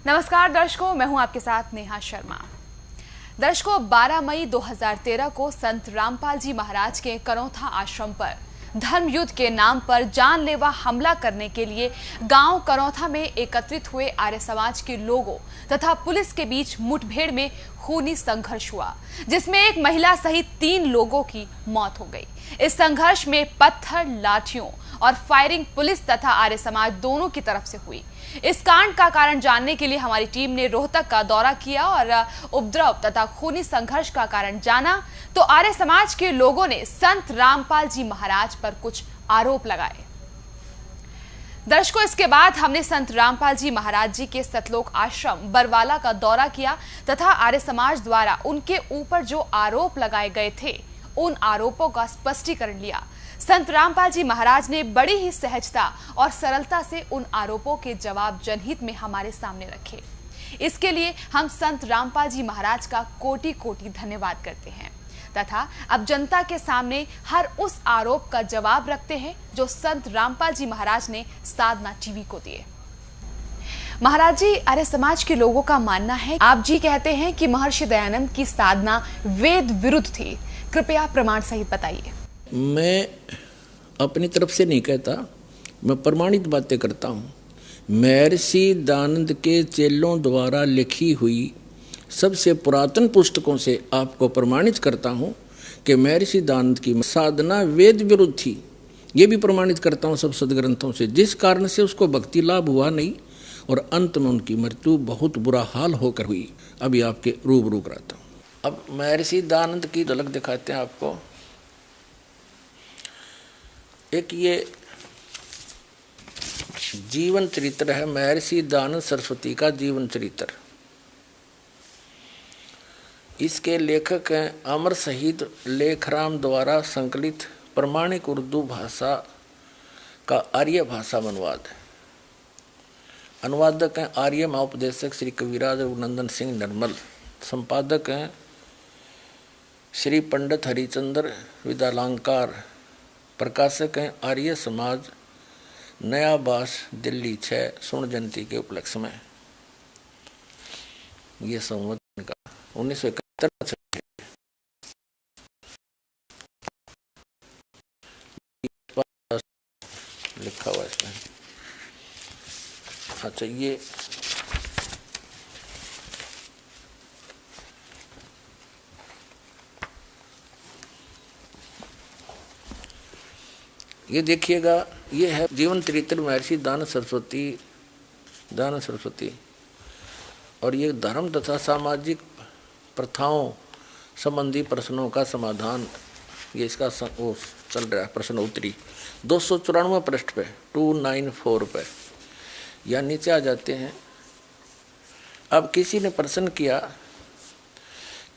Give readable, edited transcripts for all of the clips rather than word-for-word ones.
नमस्कार दर्शकों, मैं हूं आपके साथ नेहा शर्मा। दर्शकों, 12 मई 2013 को संत रामपाल जी महाराज के करौथा आश्रम पर धर्म युद्ध के नाम पर जानलेवा हमला करने के लिए गांव करौथा में एकत्रित हुए आर्य समाज के लोगों तथा पुलिस के बीच मुठभेड़ में खूनी संघर्ष हुआ, जिसमें एक महिला सहित 3 लोगों की मौत हो गई। इस संघर्ष में पत्थर, लाठियों और फायरिंग पुलिस तथा आर्य समाज दोनों की तरफ से हुई। इस कांड का कारण जानने के लिए हमारी टीम ने रोहतक का दौरा किया और उपद्रव तथा खूनी संघर्ष का कारण जाना। तो आर्य समाज के लोगों ने संत रामपाल जी महाराज पर कुछ आरोप लगाए। दर्शकों, इसके बाद हमने संत रामपाल जी महाराज जी के सतलोक आश्रम बरवाला का दौरा किया तथा आर्य समाज द्वारा उनके ऊपर जो आरोप लगाए गए थे उन आरोपों का स्पष्टीकरण लिया। संत रामपाल जी महाराज ने बड़ी ही सहजता और सरलता से उन आरोपों के जवाब जनहित में हमारे सामने रखे। इसके लिए हम संत रामपाल जी महाराज का कोटि कोटि धन्यवाद करते हैं तथा अब जनता के सामने हर उस आरोप का जवाब रखते हैं जो संत रामपाल जी महाराज ने साधना टीवी को दिए। महाराज जी, आर्य समाज के लोगों का मानना है, आप जी कहते हैं कि महर्षि दयानंद की साधना वेद विरुद्ध थी। कृपया प्रमाण सहित बताइए। मैं अपनी तरफ से नहीं कहता, मैं प्रमाणित बातें करता हूँ। महर्षि दयानंद के चेलों द्वारा लिखी हुई सबसे पुरातन पुस्तकों से आपको प्रमाणित करता हूँ कि महर्षि दयानंद की साधना वेद विरुद्ध थी। ये भी प्रमाणित करता हूँ सब सदग्रंथों से, जिस कारण से उसको भक्ति लाभ हुआ नहीं और अंत में उनकी मृत्यु बहुत बुरा हाल होकर हुई। अभी आपके रूबरू कराता हूँ। अब महर्षि दयानंद की झलक दिखाते हैं आपको। एक ये जीवन चरित्र है, महर्षि दयानंद सरस्वती का जीवन चरित्र। इसके लेखक हैं अमर शहीद लेखराम द्वारा संकलित प्रमाणिक उर्दू भाषा का आर्य भाषा अनुवाद। अनुवादक हैं आर्य महाउपदेशक श्री कविराज रघुनंदन सिंह निर्मल। संपादक हैं श्री पंडित हरिचंद्र विद्यालंकार। प्रकाशक हैं आर्य समाज, नया बास, दिल्ली 6 स्वर्ण जयंती के उपलक्ष्य में। ये संवत का 1971 लिखा हुआ इसमें। अच्छा, ये देखिएगा, ये है जीवन चरित्र महर्षि दयानंद सरस्वती। और ये धर्म तथा सामाजिक प्रथाओं संबंधी प्रश्नों का समाधान, ये इसका वो चल रहा है प्रश्न उत्तरी 294 पृष्ठ पे 294 पे, या नीचे आ जाते हैं। अब किसी ने प्रश्न किया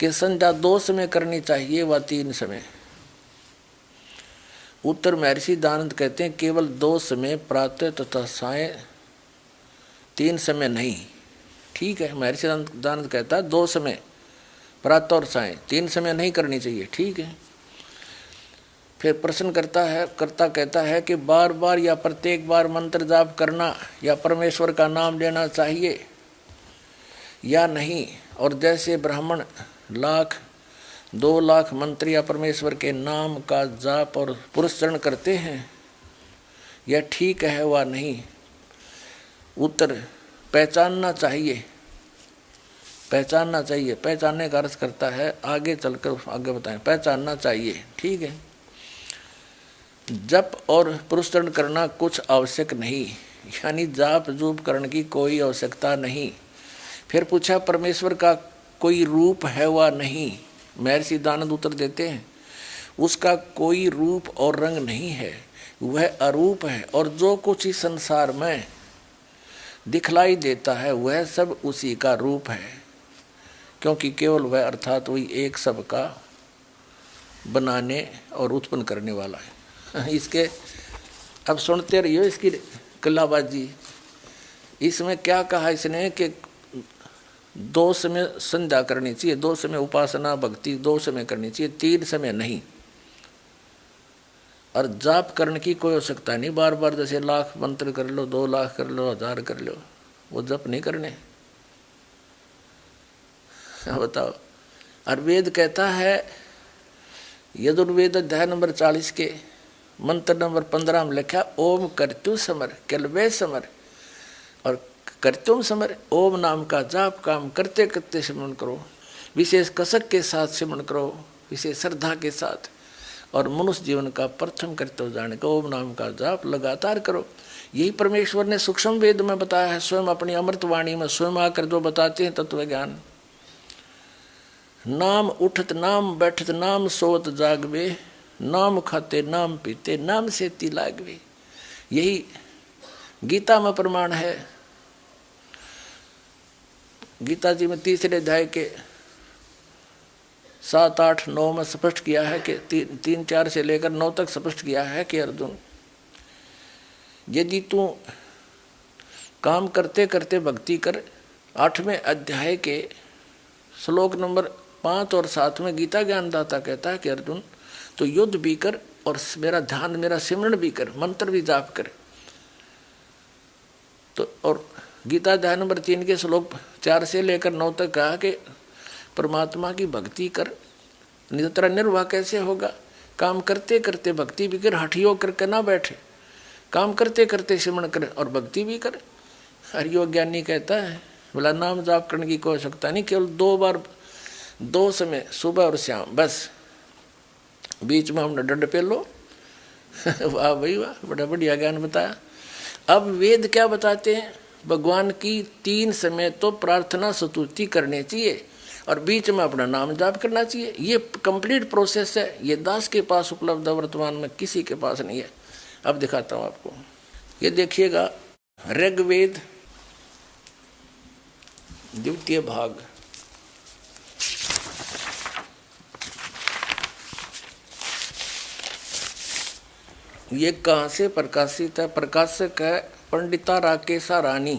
कि संध्या 2 समय करनी चाहिए व 3 समय। उत्तर महर्षि दयानंद कहते हैं केवल 2 समय, प्रातः तथा साय, 3 समय नहीं। ठीक है, महर्षि दयानंद कहता है 2 समय, प्रातः और साय, 3 समय नहीं करनी चाहिए। ठीक है। फिर प्रश्न करता कहता है कि बार बार या प्रत्येक बार मंत्र जाप करना या परमेश्वर का नाम लेना चाहिए या नहीं। और जैसे ब्राह्मण 2 लाख मंत्र या परमेश्वर के नाम का जाप और पुरस्चरण करते हैं, यह ठीक है वा नहीं। उत्तर, पहचानना चाहिए। पहचानने का अर्थ करता है आगे चलकर आगे बताएं, पहचानना चाहिए। ठीक है। जप और पुरस्चरण करना कुछ आवश्यक नहीं, यानी जाप जूप करने की कोई आवश्यकता नहीं। फिर पूछा परमेश्वर का कोई रूप है वा नहीं। महर्षि दयानंद उत्तर देते हैं उसका कोई रूप और रंग नहीं है, वह अरूप है, और जो कुछ इस संसार में दिखलाई देता है वह सब उसी का रूप है, क्योंकि केवल वह अर्थात वही एक सब का बनाने और उत्पन्न करने वाला है। इसके अब सुनते रहिए इसकी कलाबाजी। इसमें क्या कहा इसने कि 2 समय संध्या करनी चाहिए, 2 समय उपासना भक्ति 2 समय करनी चाहिए, 3 समय नहीं। और जाप करने की कोई आवश्यकता नहीं, बार बार जैसे लाख मंत्र कर लो, 2 लाख कर लो, 1000 कर लो, वो जप नहीं करने। बताओ। और वेद कहता है, यजुर्वेद अध्याय नंबर 40 के मंत्र नंबर 15 में लिखा, ओम करतु समर केलवे समर। और करतुम समर, ओम नाम का जाप काम करते करते सिमरन करो, विशेष कसक के साथ सिमरन करो, विशेष श्रद्धा के साथ। और मनुष्य जीवन का प्रथम कर्तव्य जाने का ओम नाम का जाप लगातार करो। यही परमेश्वर ने सूक्ष्म वेद में बताया है, स्वयं अपनी अमृत वाणी में स्वयं आकर जो बताते हैं तत्व ज्ञान। नाम उठत नाम बैठत नाम सोवत जागवे, नाम खाते नाम पीते नाम सेती लागवे। यही गीता में प्रमाण है। गीता जी में 3 अध्याय के 7, 8, 9 में स्पष्ट किया है कि 3, 4 से लेकर 9 तक स्पष्ट किया है कि अर्जुन, यदि तू काम करते करते भक्ति कर। 8वें अध्याय के श्लोक नंबर 5 और 7 में गीता ज्ञानदाता कहता है कि अर्जुन तो युद्ध भी कर और मेरा ध्यान मेरा सिमरन भी कर, मंत्र भी जाप कर। तो और गीता अध्याय नंबर 3 के श्लोक 4 से लेकर 9 तक कहा कि परमात्मा की भक्ति कर, निरंतर निर्वाह कैसे होगा। काम करते करते भक्ति भी कर, हठियो करके ना बैठे, काम करते करते सिमरन कर और भक्ति भी कर। हरियो ज्ञानी कहता है बोला नाम जाप करने की कोई आवश्यकता नहीं, केवल 2 बार 2 समय सुबह और शाम, बस बीच में हमने डंड पे लो। वाह भाई वाह, बड़ा बढ़िया ज्ञान बताया। अब वेद क्या बताते हैं, भगवान की 3 समय तो प्रार्थना स्तुति करनी चाहिए और बीच में अपना नाम जाप करना चाहिए। ये कंप्लीट प्रोसेस है, ये दास के पास उपलब्ध है, वर्तमान में किसी के पास नहीं है। अब दिखाता हूँ आपको, ये देखिएगा ऋग्वेद 2 भाग, ये कहाँ से प्रकाशित है, प्रकाशक है पंडिता राकेशा रानी,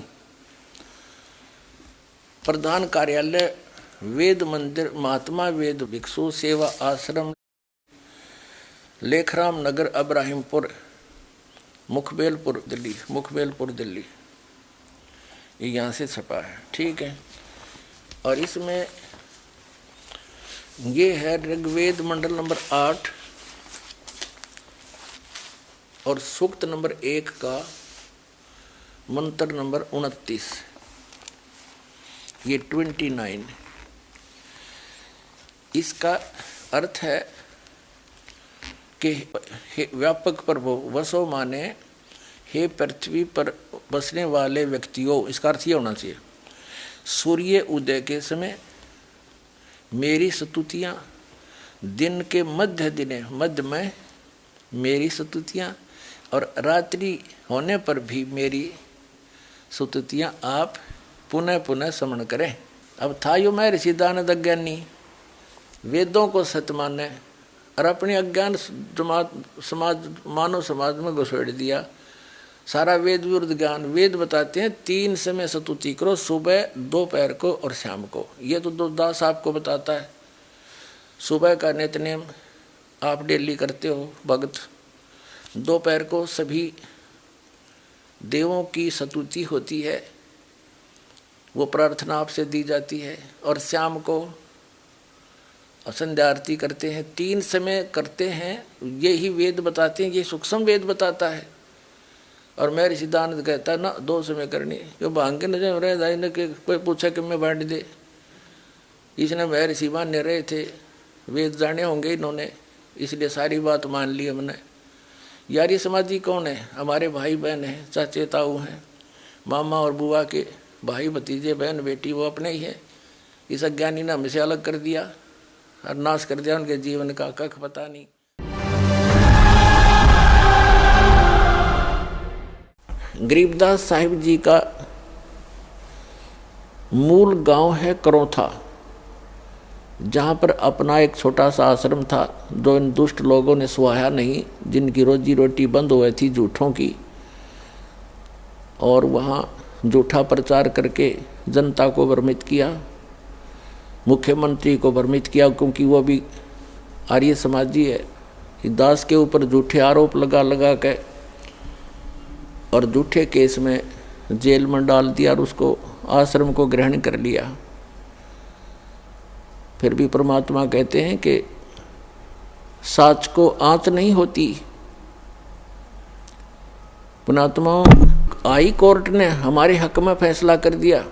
प्रधान कार्यालय वेद मंदिर महात्मा वेद भिक्षु सेवा आश्रम लेखराम नगर अब्राहिमपुर मुखबेलपुर दिल्ली। ये यहाँ से छपा है, ठीक है। और इसमें ये है ऋग्वेद मंडल नंबर 8 और सूक्त नंबर 1 का मंत्र नंबर 29, ये 29। इसका अर्थ है कि व्यापक प्रभु, वसो माने हे पृथ्वी पर बसने वाले व्यक्तियों, इसका अर्थ ये होना चाहिए सूर्य उदय के समय मेरी स्तुतियाँ, दिन के मध्य में मेरी स्तुतियाँ और रात्रि होने पर भी मेरी स्तुतियाँ आप पुनः पुनः स्मरण करें। अब था यो मैं ऋषि दानद अज्ञानी, वेदों को सत्य माने और अपने अज्ञान मानव समाज में घुसेड़ दिया। सारा वेद विरुद्ध ज्ञान। वेद बताते हैं 3 समय स्तुति करो, सुबह, दोपहर को और शाम को। ये तो 2 दास आपको बताता है। सुबह का नित्यनेम आप डेली करते हो भगत, दोपहर को सभी देवों की स्तुति होती है, वो प्रार्थना आपसे दी जाती है, और शाम को संध्या आरती करते हैं। 3 समय करते हैं, यही वेद बताते हैं, ये सूक्ष्म वेद बताता है। और मैं ऋषिदानंद कहता है ना 2 समय करनी, क्यों भांग के नजर रहे दाई ने कि कोई पूछा कि मैं बांट दे। इसने मैं ऋषि मान्य रहे थे, वेद जाने होंगे इन्होंने, इसलिए सारी बात मान ली हमने। यारी समाजी कौन है, हमारे भाई बहन हैं, चाचे ताऊ हैं, मामा और बुआ के भाई भतीजे बहन बेटी, वो अपने ही है। इस अज्ञानी ने हमसे अलग कर दिया और नाश कर दिया उनके जीवन का, कख पता नहीं। गरीबदास साहिब जी का मूल गांव है करौथा, जहाँ पर अपना एक छोटा सा आश्रम था जो इन दुष्ट लोगों ने सुहाया नहीं, जिनकी रोजी रोटी बंद हुई थी झूठों की, और वहाँ झूठा प्रचार करके जनता को भ्रमित किया, मुख्यमंत्री को भ्रमित किया, क्योंकि वो भी आर्य समाजी है। दास के ऊपर झूठे आरोप लगा के और झूठे केस में जेल में डाल दिया और उसको आश्रम को ग्रहण कर लिया। फिर भी परमात्मा कहते हैं कि साच को आंच नहीं होती। पुणात्मा, हाई कोर्ट ने हमारे हक में फैसला कर दिया।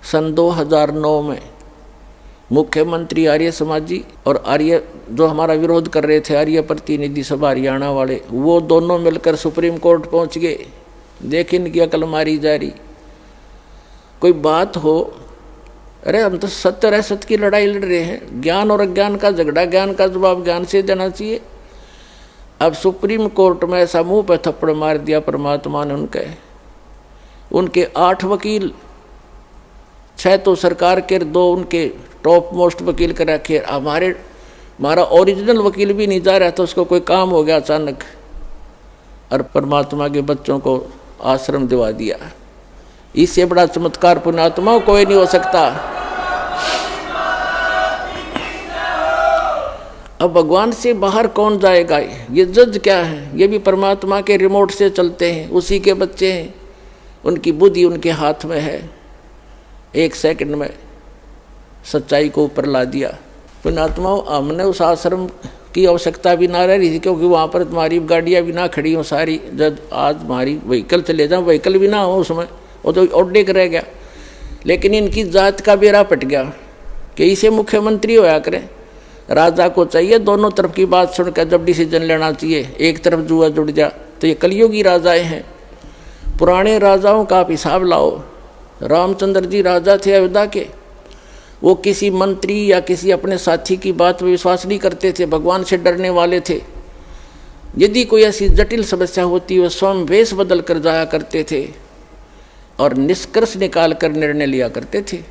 सन 2009 में मुख्यमंत्री आर्य समाजी और आर्य जो हमारा विरोध कर रहे थे, आर्य प्रतिनिधि सभा हरियाणा वाले, वो दोनों मिलकर सुप्रीम कोर्ट पहुंच गए। देख इनकी अकल मारी जा रही। कोई बात हो, अरे हम तो सत्य और असत्य की लड़ाई लड़ रहे हैं। ज्ञान और अज्ञान का झगड़ा, ज्ञान का जवाब ज्ञान से देना चाहिए। अब सुप्रीम कोर्ट में ऐसा मुंह पर थप्पड़ मार दिया परमात्मा ने उनके 8 वकील, 6 तो सरकार के, 2 उनके टॉप मोस्ट वकील कर रखे। हमारा ओरिजिनल वकील भी नहीं जा रहा था, उसको कोई काम हो गया अचानक, और परमात्मा के बच्चों को आश्रम दिवा दिया। इससे बड़ा चमत्कार पुण्यात्मा कोई नहीं हो सकता। अब भगवान से बाहर कौन जाएगा? ये जज क्या है? ये भी परमात्मा के रिमोट से चलते हैं, उसी के बच्चे हैं, उनकी बुद्धि उनके हाथ में है। 1 सेकंड में सच्चाई को ऊपर ला दिया। पुण्यात्मा, हमने उस आश्रम की आवश्यकता भी ना रह रही थी, क्योंकि वहाँ पर तुम्हारी गाड़ियाँ भी ना खड़ी हों सारी। जब आज हमारी व्हीकल चले जाओ, व्हीकल भी ना हो उसमें, वो तो ऑडेक रह गया। लेकिन इनकी जात का बेड़ा पट गया कि इसे मुख्यमंत्री होया करें। राजा को चाहिए दोनों तरफ की बात सुनकर जब डिसीजन लेना चाहिए। एक तरफ जुआ जुड़ जा, तो ये कलयुगी राजाएं हैं। पुराने राजाओं का आप हिसाब लाओ। रामचंद्र जी राजा थे अयोध्या के, वो किसी मंत्री या किसी अपने साथी की बात पर विश्वास नहीं करते थे, भगवान से डरने वाले थे। यदि कोई ऐसी जटिल समस्या होती, वो स्वयं वेश बदल कर जाया करते थे और निष्कर्ष निकाल कर निर्णय लिया करते थे।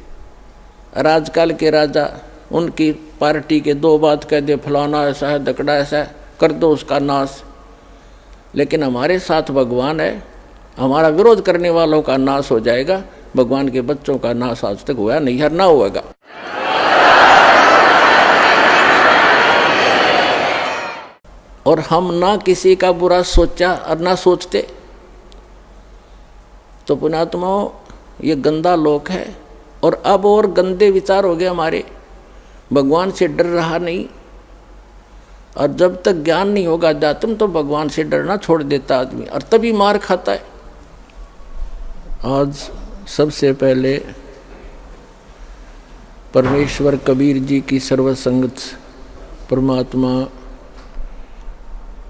राजकाल के राजा, उनकी पार्टी के 2 बात कह दे, फलाना ऐसा है, दकड़ा ऐसा है, कर दो उसका नाश। लेकिन हमारे साथ भगवान है, हमारा विरोध करने वालों का नाश हो जाएगा। भगवान के बच्चों का नाश आज तक हुआ नहीं, हर ना होगा। और हम ना किसी का बुरा सोचा और ना सोचते। तो पुण्यात्माओं, ये गंदा लोक है। और अब और गंदे विचार हो गए हमारे। भगवान से डर रहा नहीं। और जब तक ज्ञान नहीं होगा अध्यात्म, तो भगवान से डरना छोड़ देता आदमी, और तभी मार खाता है। आज सबसे पहले परमेश्वर कबीर जी की सर्वसंगत परमात्मा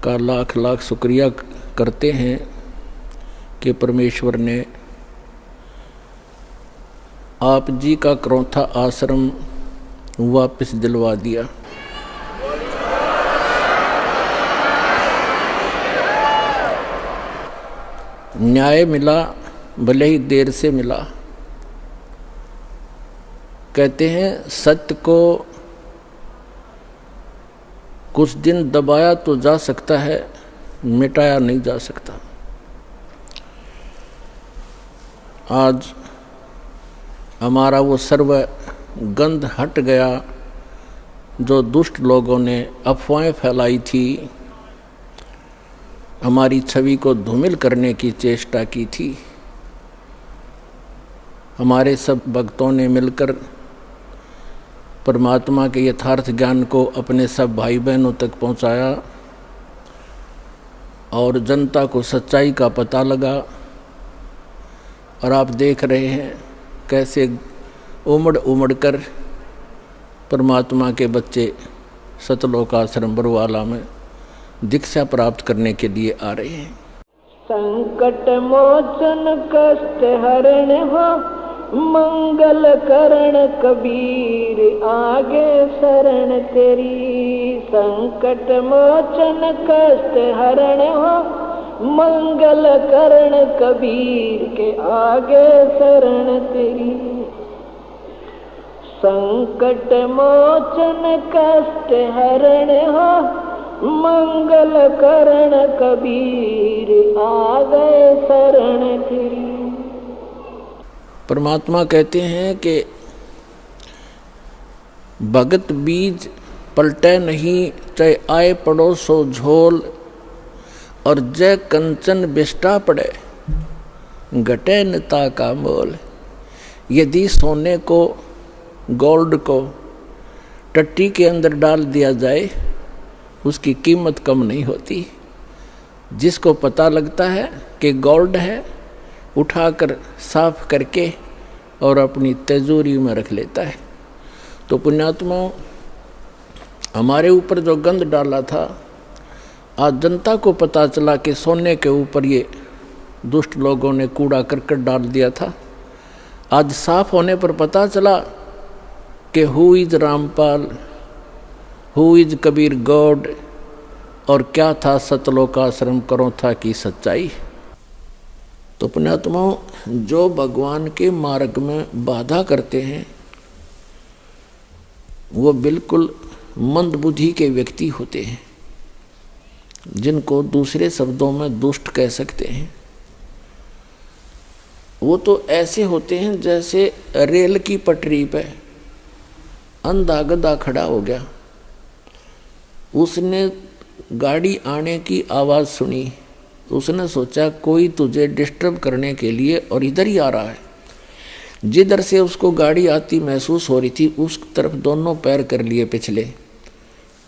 का लाख लाख शुक्रिया करते हैं कि परमेश्वर ने आप जी का करौथा आश्रम वापस दिलवा दिया। न्याय मिला, भले ही देर से मिला। कहते हैं सत्य को कुछ दिन दबाया तो जा सकता है, मिटाया नहीं जा सकता। आज हमारा वो सर्व गंध हट गया जो दुष्ट लोगों ने अफवाहें फैलाई थी, हमारी छवि को धूमिल करने की चेष्टा की थी। हमारे सब भक्तों ने मिलकर परमात्मा के यथार्थ ज्ञान को अपने सब भाई बहनों तक पहुंचाया और जनता को सच्चाई का पता लगा। और आप देख रहे हैं कैसे उमड़ उमड़ कर परमात्मा के बच्चे सतलोक आश्रम बरवाला में दीक्षा प्राप्त करने के लिए आ रहे हैं। संकट मोचन कष्ट हरण हो, मंगल करण कबीर आगे शरण तेरी। संकट मोचन कष्ट हरण हो, मंगल करण कबीर के आगे शरण तेरी। संकट मोचन कष्ट हरण हो, मंगल करण कबीर आ गए शरण तेरी। परमात्मा कहते हैं कि भगत बीज पलटे नहीं, चाहे आए पड़ोसो झोल। और जय कंचन बिष्टा पड़े, घटे नता का मोल। यदि सोने को गोल्ड को टट्टी के अंदर डाल दिया जाए उसकी कीमत कम नहीं होती। जिसको पता लगता है कि गोल्ड है, उठाकर साफ करके और अपनी तिजोरी में रख लेता है। तो पुण्यात्माओं, हमारे ऊपर जो गंद डाला था, आज जनता को पता चला कि सोने के ऊपर ये दुष्ट लोगों ने कूड़ा करकट डाल दिया था। आज साफ होने पर पता चला कि who is Rampal, who is Kabir God, और क्या था सतलोकाश्रम करो था की सच्चाई। तो पुण्यात्माओं, जो भगवान के मार्ग में बाधा करते हैं वो बिल्कुल मंदबुद्धि के व्यक्ति होते हैं, जिनको दूसरे शब्दों में दुष्ट कह सकते हैं। वो तो ऐसे होते हैं जैसे रेल की पटरी पे अंधा गधा खड़ा हो गया, उसने गाड़ी आने की आवाज़ सुनी, उसने सोचा कोई तुझे डिस्टर्ब करने के लिए और इधर ही आ रहा है। जिधर से उसको गाड़ी आती महसूस हो रही थी उस तरफ दोनों पैर कर लिए पिछले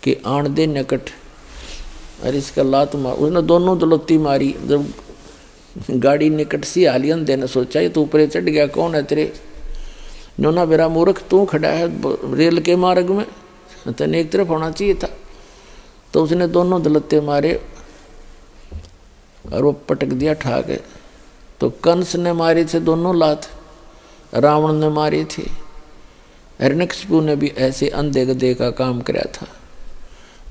कि आण दे निकट, अरे इसका लात मार। उसने दोनों दलत्ती मारी। जब गाड़ी निकट सी हालियन देने सोचा ये तो ऊपर चढ़ गया, कौन है तेरे? नोना मेरा मूर्ख, तू खड़ा है रेल के मार्ग में, तेने एक तरफ होना चाहिए था। तो उसने दोनों दलत्ते मारे और वो पटक दिया ठाक। तो कंस ने मारे थे दोनों लात, रावण ने मारे थे, हिरण्यकशिपु ने भी ऐसे अंधे गधे का काम कराया था।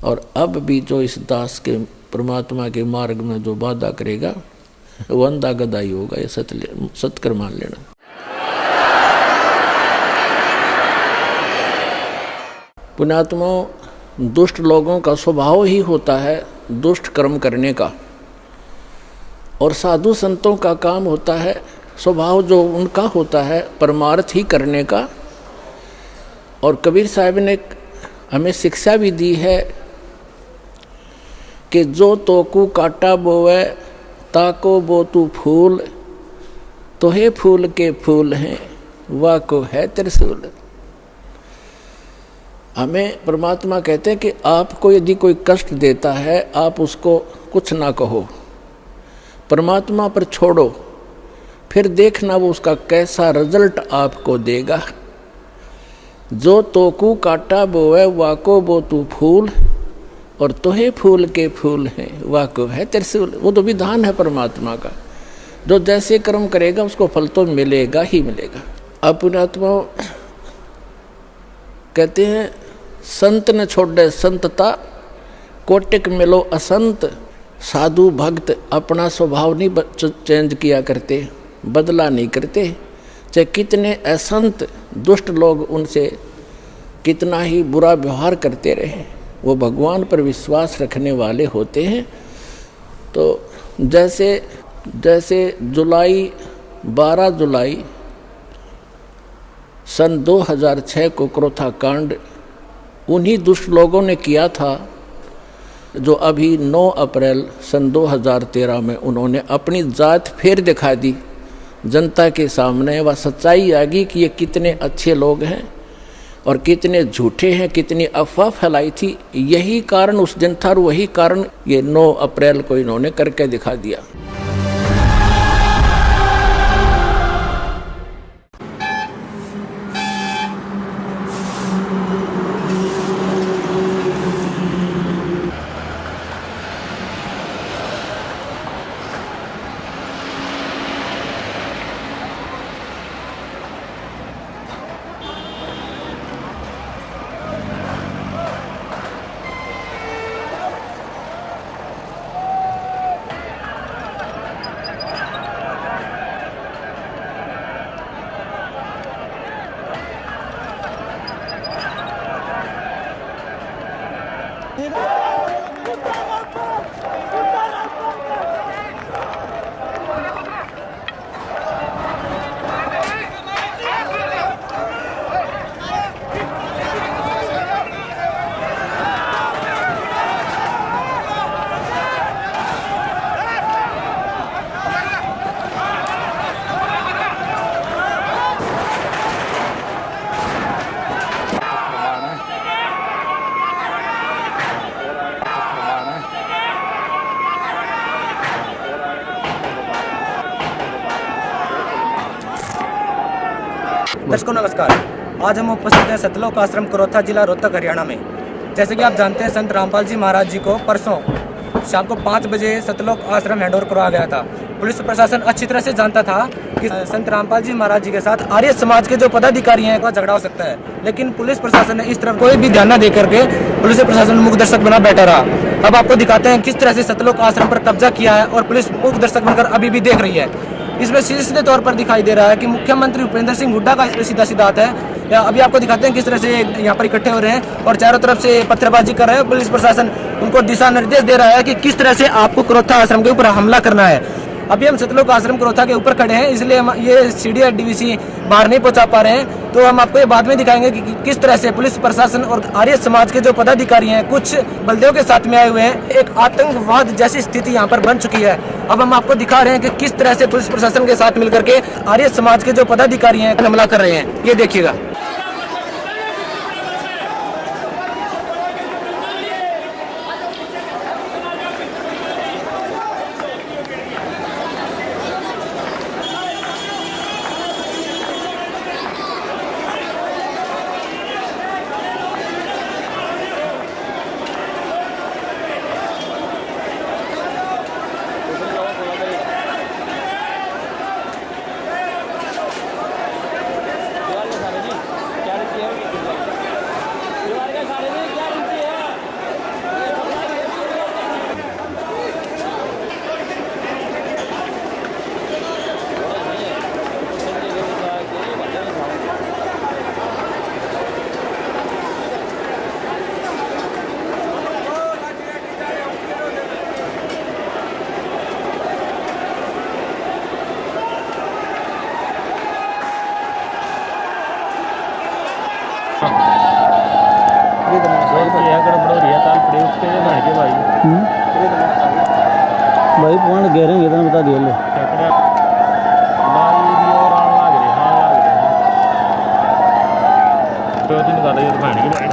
और अब भी जो इस दास के परमात्मा के मार्ग में जो बाधा करेगा वो अंधा गधा ही होगा, ये सत्कर मान लेना। पुण्यात्माओं, दुष्ट लोगों का स्वभाव ही होता है दुष्ट कर्म करने का, और साधु संतों का काम होता है, स्वभाव जो उनका होता है परमार्थ ही करने का। और कबीर साहब ने हमें शिक्षा भी दी है कि जो तोकू काटा बोवे ताको बो तू फूल, तो हे फूल के फूल हैं वाह को है त्रिशूल। हमें परमात्मा कहते हैं कि आपको यदि कोई कष्ट देता है आप उसको कुछ ना कहो, परमात्मा पर छोड़ो, फिर देखना वो उसका कैसा रिजल्ट आपको देगा। जो तोकू काटा बोवे वाको बो तू फूल, और तोहे फूल के फूल हैं वाको है त्रिशूल। वो तो विधान है परमात्मा का, जो जैसे कर्म करेगा उसको फल तो मिलेगा ही मिलेगा। अब पुण्यात्मा कहते हैं संत न छोड़े संतता, कोटिक मिलो असंत। साधु भक्त अपना स्वभाव नहीं चेंज किया करते, बदला नहीं करते, चाहे कितने असंत दुष्ट लोग उनसे कितना ही बुरा व्यवहार करते रहे, वो भगवान पर विश्वास रखने वाले होते हैं। तो जैसे 12 जुलाई सन 2006 को क्रोथा कांड उन्हीं दुष्ट लोगों ने किया था, जो अभी 9 अप्रैल सन 2013 में उन्होंने अपनी जात फिर दिखा दी जनता के सामने। वह सच्चाई आ गई कि ये कितने अच्छे लोग हैं और कितने झूठे हैं, कितनी अफवाह फैलाई थी। यही कारण उस दिन था और वही कारण ये 9 अप्रैल को इन्होंने करके दिखा दिया। दर्शकों नमस्कार। आज हम उपस्थित हैं सतलोक आश्रम करोथा, जिला रोहतक, हरियाणा में। जैसे कि आप जानते हैं, संत रामपाल जी महाराज जी को परसों शाम को 5 बजे सतलोक आश्रम हैंडओवर करवाया गया था। पुलिस प्रशासन अच्छी तरह से जानता था कि संत रामपाल जी महाराज जी के साथ आर्य समाज के जो पदाधिकारी हैं का झगड़ा हो सकता है, लेकिन पुलिस प्रशासन ने इस तरफ कोई भी ध्यान न दे करके पुलिस प्रशासन मूक दर्शक बना बैठा रहा। अब आपको दिखाते हैं किस तरह से सतलोक आश्रम पर कब्जा किया है और पुलिस मूक दर्शक बनकर अभी भी देख रही है। इसमें सीधे तौर पर दिखाई दे रहा है कि मुख्यमंत्री भूपेंद्र सिंह हुड्डा का इसमें सीधा सीधा हाथ है। अभी आपको दिखाते हैं किस तरह से यहाँ पर इकट्ठे हो रहे हैं और चारों तरफ से पत्थरबाजी कर रहे हैं। पुलिस प्रशासन उनको दिशा निर्देश दे रहा है कि किस तरह से आपको करोथा आश्रम के ऊपर हमला करना है। अभी हम सतलोक आश्रम करोथा के ऊपर खड़े हैं, इसलिए हम ये सीढ़ी डीवीसी बाहर नहीं पहुंचा पा रहे हैं। तो हम आपको ये बाद में दिखाएंगे कि किस तरह से पुलिस प्रशासन और आर्य समाज के जो पदाधिकारी हैं कुछ बलदेव के साथ में आए हुए हैं। एक आतंकवाद जैसी स्थिति यहाँ पर बन चुकी है। अब हम आपको दिखा रहे हैं कि किस तरह से पुलिस प्रशासन के साथ मिलकर के आर्य समाज के जो पदाधिकारी हैं हमला कर रहे हैं। ये देखिएगा। भाई पॉइंट घेरेंगे इतना बता दिए ले दो दिन कर रही है की भाई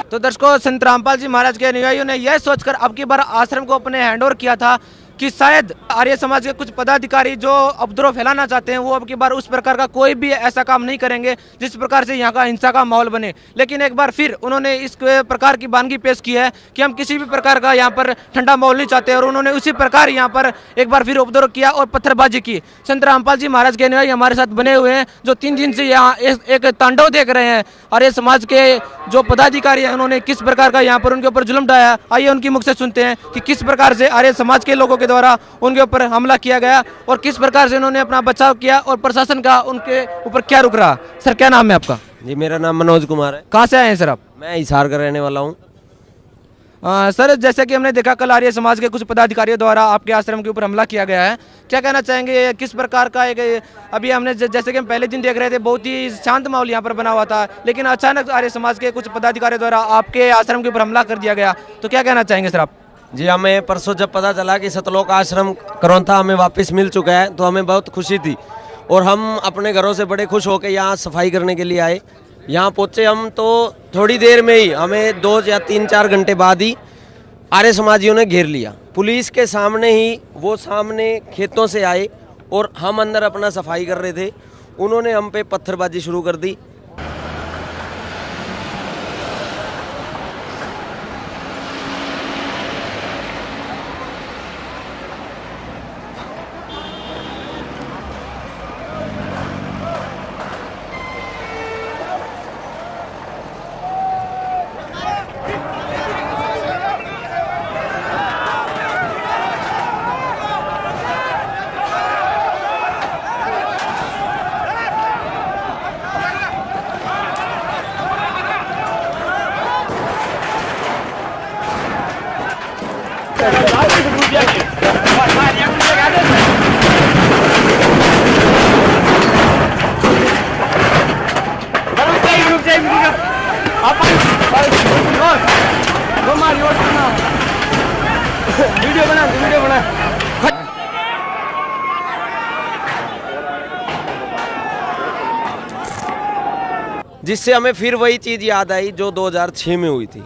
तो दर्शकों, संत रामपाल जी महाराज के अनुयायियों ने यह सोचकर अब की बार आश्रम को अपने हैंडओवर किया था कि शायद आर्य समाज के कुछ पदाधिकारी जो उपद्रव फैलाना चाहते हैं वो अब की बार उस प्रकार का कोई भी ऐसा काम नहीं करेंगे जिस प्रकार से यहाँ का हिंसा का माहौल बने। लेकिन एक बार फिर उन्होंने इस प्रकार की वानगी पेश की है कि हम किसी भी प्रकार का यहाँ पर ठंडा माहौल नहीं चाहते और उन्होंने उसी प्रकार यहाँ पर एक बार फिर उपद्रव किया और पत्थरबाजी की। संत रामपाल जी महाराज के अनुयायी हमारे साथ बने हुए हैं जो 3 दिन से यहाँ एक तांडव देख रहे हैं। आर्य समाज के जो पदाधिकारी हैं उन्होंने किस प्रकार का यहाँ पर उनके ऊपर जुल्म ढाया। आइए उनकी मुख से सुनते हैं कि किस प्रकार से आर्य समाज के लोगों के द्वारा उनके ऊपर हमला किया गया और किस प्रकार से उन्होंने अपना बचाव किया और प्रशासन का उनके ऊपर क्या रुक रहा। सर, क्या नाम है आपका? जी, मेरा नाम मनोज कुमार है। कहाँ से आए हैं सर आप? मैं हिसार का रहने वाला हूँ। सर, जैसे कि हमने देखा कल आर्य समाज के कुछ पदाधिकारियों द्वारा आपके आश्रम के ऊपर हमला किया गया है, क्या कहना चाहेंगे? किस प्रकार का एक अभी हमने जैसे कि हम पहले दिन देख रहे थे बहुत ही शांत माहौल यहाँ पर बना हुआ था, लेकिन अचानक आर्य समाज के कुछ पदाधिकारियों द्वारा आपके आश्रम के ऊपर हमला कर दिया गया, तो क्या कहना चाहेंगे सर आप? जी, हमें परसों जब पता चला कि सतलोक आश्रम करोथा हमें वापस मिल चुका है तो हमें बहुत खुशी थी और हम अपने घरों से बड़े खुश होकर यहाँ सफाई करने के लिए आए। यहाँ पहुँचे हम तो थोड़ी देर में ही हमें 2 या 3-4 घंटे बाद ही आर्य समाजियों ने घेर लिया। पुलिस के सामने ही वो सामने खेतों से आए और हम अंदर अपना सफाई कर रहे थे, उन्होंने हम पे पत्थरबाजी शुरू कर दी। जिससे हमें फिर वही चीज़ याद आई जो 2006 में हुई थी।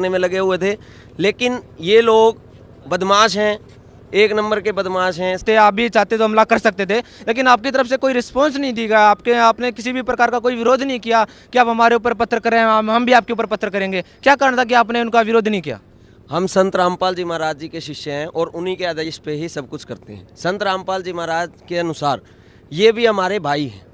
में लगे हुए थे, लेकिन ये लोग बदमाश हैं, एक नंबर के बदमाश हैं। आप भी चाहते तो हमला कर सकते थे, लेकिन आपकी तरफ से कोई रिस्पांस नहीं दी गया। आपने किसी भी प्रकार का कोई विरोध नहीं किया कि आप हमारे ऊपर पत्थर करें, हम भी आपके ऊपर पत्थर करेंगे। क्या कारण था कि आपने उनका विरोध नहीं किया? हम संत रामपाल जी महाराज जी के शिष्य हैं और उन्हीं के आदेश पे ही सब कुछ करते हैं। संत रामपाल जी महाराज के अनुसार ये भी हमारे भाई हैं।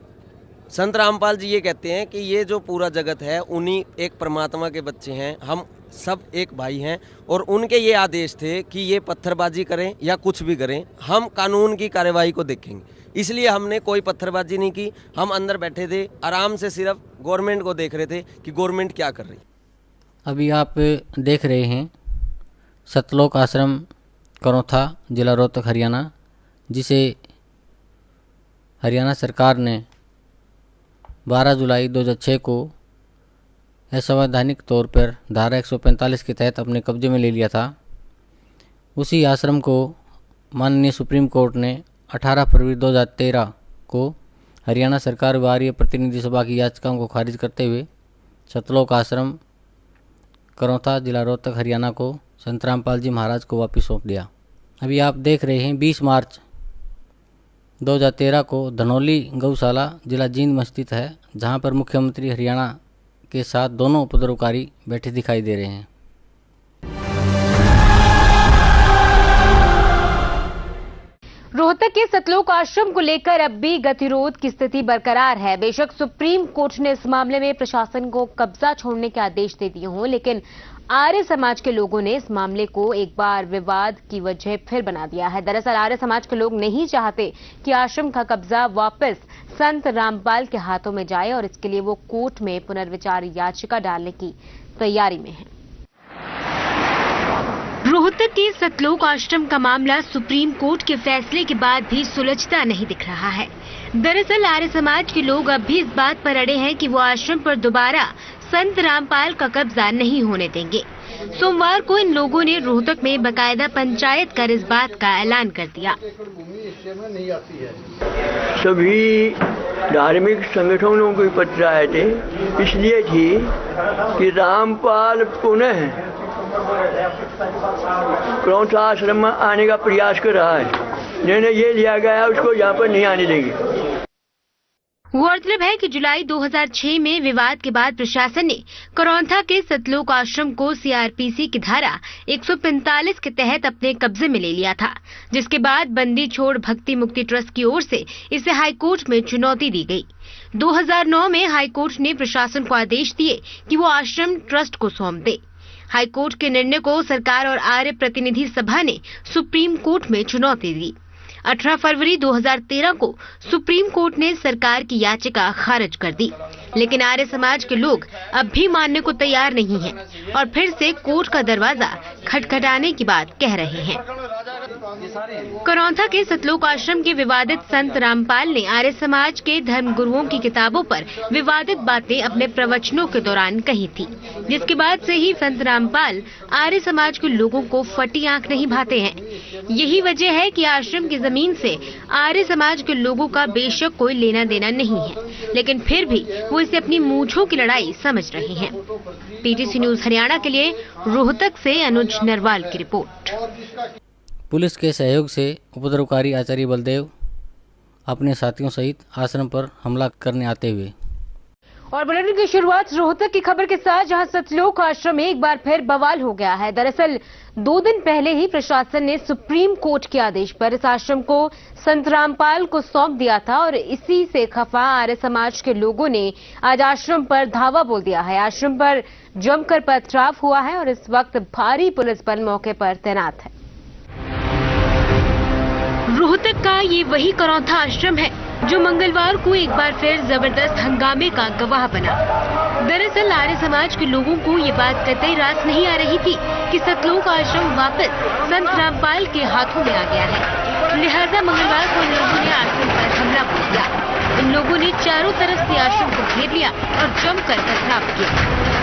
संत रामपाल जी ये कहते हैं कि ये जो पूरा जगत है उन्हीं एक परमात्मा के बच्चे हैं, हम सब एक भाई हैं। और उनके ये आदेश थे कि ये पत्थरबाजी करें या कुछ भी करें, हम कानून की कार्यवाही को देखेंगे। इसलिए हमने कोई पत्थरबाजी नहीं की। हम अंदर बैठे थे, आराम से सिर्फ गवर्नमेंट को देख रहे थे कि गवर्नमेंट क्या कर रही। अभी आप देख रहे हैं सतलोक आश्रम करौथा, जिला रोहतक, हरियाणा, जिसे हरियाणा सरकार ने 12 जुलाई 2006 को असंवैधानिक तौर पर धारा 145 के तहत अपने कब्जे में ले लिया था। उसी आश्रम को माननीय सुप्रीम कोर्ट ने 18 फरवरी 2013 को हरियाणा सरकार व आर्य प्रतिनिधि सभा की याचिकाओं को खारिज करते हुए सतलोक आश्रम करौथा, जिला रोहतक, हरियाणा को संत रामपाल जी महाराज को वापस सौंप दिया। अभी आप देख रहे हैं 20 मार्च 2013 को धनौली गौशाला, जिला जींद में स्थित है, जहां पर मुख्यमंत्री हरियाणा के साथ दोनों उपद्रवकारी बैठे दिखाई दे रहे हैं। रोहतक के सतलोक आश्रम को लेकर अब भी गतिरोध की स्थिति बरकरार है। बेशक सुप्रीम कोर्ट ने इस मामले में प्रशासन को कब्जा छोड़ने के आदेश दे दिए हों, लेकिन आर्य समाज के लोगों ने इस मामले को एक बार विवाद की वजह फिर बना दिया है। दरअसल आर्य समाज के लोग नहीं चाहते कि आश्रम का कब्जा वापस संत रामपाल के हाथों में जाए और इसके लिए वो कोर्ट में पुनर्विचार याचिका डालने की तैयारी में है। रोहतक के सतलोक आश्रम का मामला सुप्रीम कोर्ट के फैसले के बाद भी सुलझता नहीं दिख रहा है। दरअसल आर्य समाज के लोग अब भी इस बात पर अड़े हैं कि वो आश्रम पर दोबारा संत रामपाल का कब्जा नहीं होने देंगे। सोमवार को इन लोगों ने रोहतक में बकायदा पंचायत कर इस बात का ऐलान कर दिया। सभी धार्मिक संगठनों को पत्र आए थे, इसलिए थी कि रामपाल पुनः करौथा आश्रम में आने का प्रयास कर रहा है। निर्णय ये लिया गया उसको यहाँ पर नहीं आने देंगे। गौरतलब है कि जुलाई 2006 में विवाद के बाद प्रशासन ने करौथा के सतलोक आश्रम को सीआरपीसी की धारा 145 के तहत अपने कब्जे में ले लिया था, जिसके बाद बंदी छोड़ भक्ति मुक्ति ट्रस्ट की ओर से इसे हाईकोर्ट में चुनौती दी गई। 2009 में हाईकोर्ट ने प्रशासन को आदेश दिए कि वो आश्रम ट्रस्ट को सौंप दे। हाईकोर्ट के निर्णय को सरकार और आर्य प्रतिनिधि सभा ने सुप्रीम कोर्ट में चुनौती दी। 18 फरवरी 2013 को सुप्रीम कोर्ट ने सरकार की याचिका खारिज कर दी, लेकिन आर्य समाज के लोग अब भी मानने को तैयार नहीं हैं और फिर से कोर्ट का दरवाजा खटखटाने की बात कह रहे हैं। करौथा के सतलोक आश्रम के विवादित संत रामपाल ने आर्य समाज के धर्म गुरुओं की किताबों पर विवादित बातें अपने प्रवचनों के दौरान कही थी, जिसके बाद से ही संत रामपाल आर्य समाज के लोगों को फटी आंख नहीं भाते हैं। यही वजह है कि आश्रम की जमीन से आर्य समाज के लोगों का बेशक कोई लेना देना नहीं है, लेकिन फिर भी वो इसे अपनी मूंछों की लड़ाई समझ रहे हैं। पीटीसी न्यूज हरियाणा के लिए रोहतक से अनुज नरवाल की रिपोर्ट। पुलिस के सहयोग से उपद्रवकारी आचार्य बलदेव अपने साथियों सहित आश्रम पर हमला करने आते हुए और बुलेटिन की शुरुआत रोहतक की खबर के साथ, जहां सतलोक आश्रम में एक बार फिर बवाल हो गया है। दरअसल 2 दिन पहले ही प्रशासन ने सुप्रीम कोर्ट के आदेश पर इस आश्रम को संत रामपाल को सौंप दिया था और इसी से खफा आर्य समाज के लोगों ने आज आश्रम पर धावा बोल दिया है। आश्रम पर जमकर पथराव हुआ है और इस वक्त भारी पुलिस बल मौके पर तैनात है। रोहतक का ये वही करौंथा आश्रम है जो मंगलवार को एक बार फिर जबरदस्त हंगामे का गवाह बना। दरअसल आर्य समाज के लोगों को ये बात कतई रास नहीं आ रही थी कि सतलोक आश्रम वापस संत रामपाल के हाथों में आ गया है। लिहाजा मंगलवार को इन लोगों ने आश्रम पर हमला बोल दिया। इन लोगों ने चारों तरफ से आश्रम को घेर लिया और जमकर पथराव किया।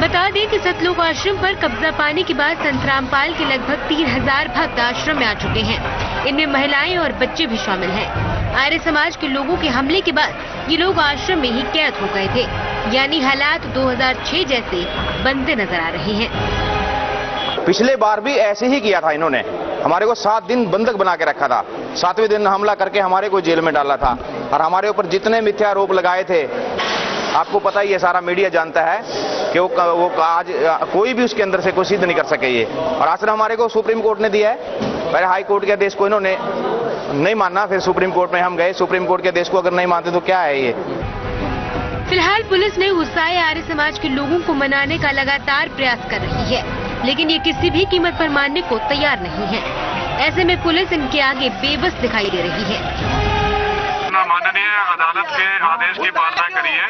बता दें कि सतलोक आश्रम पर कब्जा पाने के बाद संत रामपाल के लगभग 3000 भक्त आश्रम में आ चुके हैं। इनमें महिलाएं और बच्चे भी शामिल हैं। आर्य समाज के लोगों के हमले के बाद ये लोग आश्रम में ही कैद हो गए थे, यानी हालात 2006 जैसे बनते नजर आ रहे हैं। पिछले बार भी ऐसे ही किया था इन्होंने, हमारे को 7 दिन बंधक बना के रखा था। 7वें दिन हमला करके हमारे को जेल में डाला था और हमारे ऊपर जितने मिथ्या आरोप लगाए थे, आपको पता ही है, सारा मीडिया जानता है कि वो आज कोई भी उसके अंदर से कोई सिद्ध नहीं कर सके ये। और आश्रम हमारे को सुप्रीम कोर्ट ने दिया है। पहले हाई कोर्ट के आदेश को इन्होंने नहीं माना, फिर सुप्रीम कोर्ट में हम गए। सुप्रीम कोर्ट के आदेश को अगर नहीं मानते तो क्या है ये। फिलहाल पुलिस ने गुस्साए आर्य समाज के लोगों को मनाने का लगातार प्रयास कर रही है, लेकिन ये किसी भी कीमत पर मानने को तैयार नहीं है। ऐसे में पुलिस इनके आगे बेबस दिखाई दे रही है। माननीय अदालत के आदेश की पालना करिए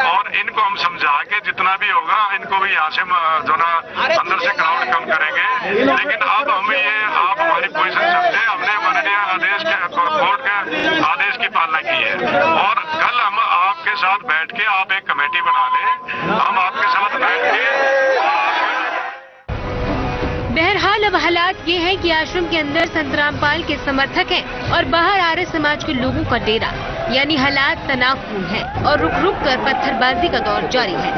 और इनको हम समझा के जितना भी होगा इनको भी यहाँ से जो ना अंदर से क्राउड कम करेंगे। लेकिन अब हमें ये आप हमारी पोजीशन समझे, हमने माननीय आदेश के कोर्ट के आदेश की पालना की है और कल हम आपके साथ बैठ के आप एक कमेटी बना लें, हम आपके साथ बैठ के। बहरहाल अब हालात ये हैं कि आश्रम के अंदर संत रामपाल के समर्थक हैं और बाहर आर्य समाज के लोगों का डेरा, यानी हालात तनावपूर्ण हैं और रुक रुक कर पत्थरबाजी का दौर जारी है।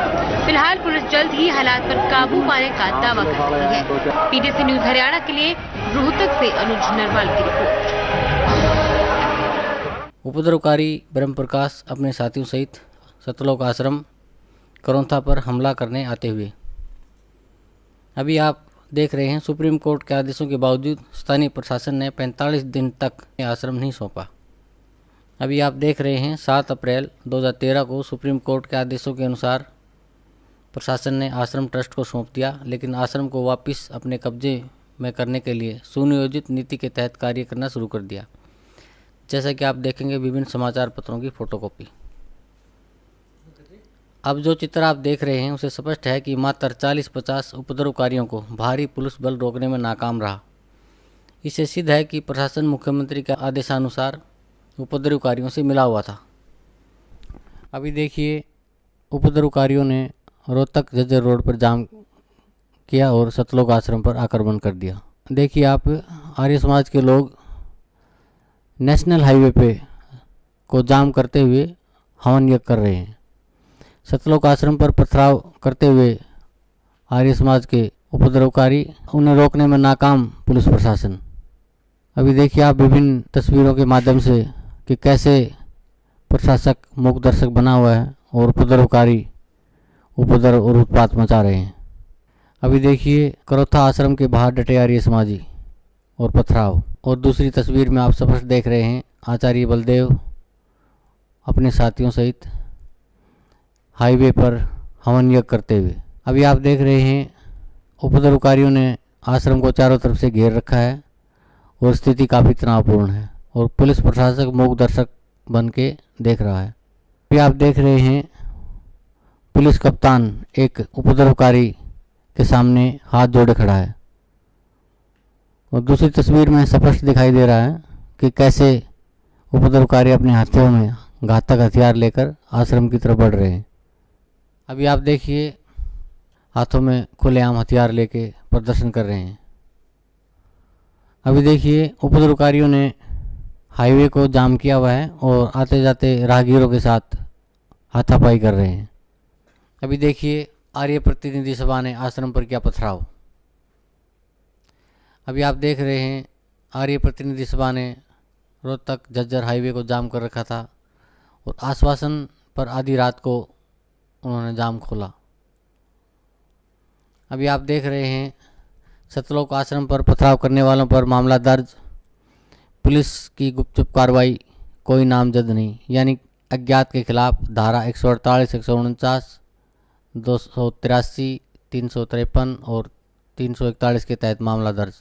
फिलहाल पुलिस जल्द ही हालात पर काबू पाने का दावा कर रही है। पीटीसी न्यूज हरियाणा के लिए रोहतक से अनुज नरवाल की रिपोर्ट। उपद्रवकारी ब्रह्म प्रकाश अपने साथियों सहित सतलोक आश्रम करौंथा पर हमला करने आते हुए। अभी आप देख रहे हैं, सुप्रीम कोर्ट के आदेशों के बावजूद स्थानीय प्रशासन ने 45 दिन तक आश्रम नहीं सौंपा। अभी आप देख रहे हैं 7 अप्रैल 2013 को सुप्रीम कोर्ट के आदेशों के अनुसार प्रशासन ने आश्रम ट्रस्ट को सौंप दिया, लेकिन आश्रम को वापस अपने कब्जे में करने के लिए सुनियोजित नीति के तहत कार्य करना शुरू कर दिया। जैसा कि आप देखेंगे विभिन्न समाचार पत्रों की फोटोकॉपी। अब जो चित्र आप देख रहे हैं उसे स्पष्ट है कि मात्र 40-50 उपद्रवकारियों को भारी पुलिस बल रोकने में नाकाम रहा। इससे सिद्ध है कि प्रशासन मुख्यमंत्री के आदेशानुसार उपद्रवकारियों से मिला हुआ था। अभी देखिए, उपद्रवकारियों ने रोहतक झज्जर रोड पर जाम किया और सतलोक आश्रम पर आक्रमण कर दिया। देखिए आप, आर्य समाज के लोग नेशनल हाईवे पे को जाम करते हुए हवन यज्ञ कर रहे हैं। सतलोक आश्रम पर पथराव करते हुए आर्य समाज के उपद्रवकारी, उन्हें रोकने में नाकाम पुलिस प्रशासन। अभी देखिए आप विभिन्न तस्वीरों के माध्यम से कि कैसे प्रशासक मूक दर्शक बना हुआ है और उपद्रवकारी उपद्रव और उत्पात मचा रहे हैं। अभी देखिए करौथा आश्रम के बाहर डटे आर्य समाजी और पथराव। और दूसरी तस्वीर में आप स्पष्ट देख रहे हैं आचार्य बलदेव अपने साथियों सहित हाईवे पर हवन यज्ञ करते हुए। अभी आप देख रहे हैं उपद्रवकारियों ने आश्रम को चारों तरफ से घेर रखा है और स्थिति काफ़ी तनावपूर्ण है और पुलिस प्रशासक मूक दर्शक बन के देख रहा है। अभी आप देख रहे हैं पुलिस कप्तान एक उपद्रवकारी के सामने हाथ जोड़े खड़ा है और दूसरी तस्वीर में स्पष्ट दिखाई दे रहा है कि कैसे उपद्रवकारी अपने हाथों में घातक हथियार लेकर आश्रम की तरफ बढ़ रहे हैं। अभी आप देखिए हाथों में खुलेआम हथियार लेके प्रदर्शन कर रहे हैं। अभी देखिए उपद्रवकारियों ने हाईवे को जाम किया हुआ है और आते जाते राहगीरों के साथ हाथापाई कर रहे हैं। अभी देखिए आर्य प्रतिनिधि सभा ने आश्रम पर किया पथराव। अभी आप देख रहे हैं आर्य प्रतिनिधि सभा ने रोहतक झज्जर हाईवे को जाम कर रखा था और आश्वासन पर आधी रात को उन्होंने जाम खोला। अभी आप देख रहे हैं सतलोक आश्रम पर पथराव करने वालों पर मामला दर्ज। पुलिस की गुपचुप कार्रवाई, कोई नामजद नहीं, यानी अज्ञात के खिलाफ धारा 148, 149, 283, 353 और 341 के तहत मामला दर्ज,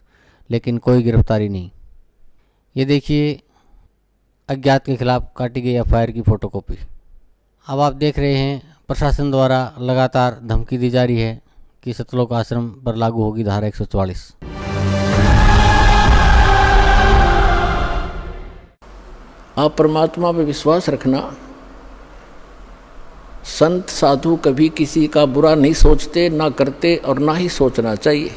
लेकिन कोई गिरफ्तारी नहीं। ये देखिए अज्ञात के खिलाफ काटी गई एफआईआर की फ़ोटोकॉपी। अब आप देख रहे हैं प्रशासन द्वारा लगातार धमकी दी जा रही है कि सतलोक आश्रम पर लागू होगी धारा 144। आप परमात्मा पर विश्वास रखना। संत साधु कभी किसी का बुरा नहीं सोचते, ना करते और ना ही सोचना चाहिए।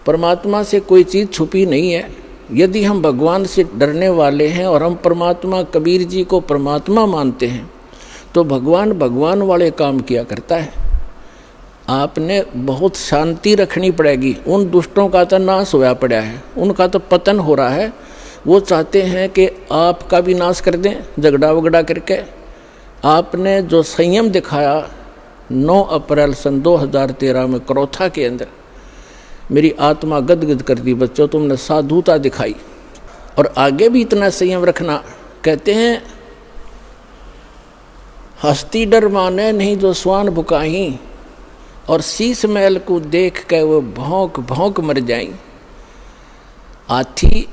परमात्मा से कोई चीज़ छुपी नहीं है। यदि हम भगवान से डरने वाले हैं और हम परमात्मा, कबीर जी को परमात्मा मानते हैं, तो भगवान भगवान वाले काम किया करता है। आपने बहुत शांति रखनी पड़ेगी। उन दुष्टों का तो नाश होया पड़ा है, उनका तो पतन हो रहा है। वो चाहते हैं कि आपका भी नाश कर दें झगड़ा वगड़ा करके। आपने जो संयम दिखाया 9 अप्रैल सन 2013 में करोथा के अंदर, मेरी आत्मा गदगद कर दी। बच्चों, तुमने साधुता दिखाई और आगे भी इतना संयम रखना। कहते हैं हस्ती डर माने नहीं जो स्वान भुकाही, और शीश महल को देख के वो भौंक भौंक मर जाई। हाथी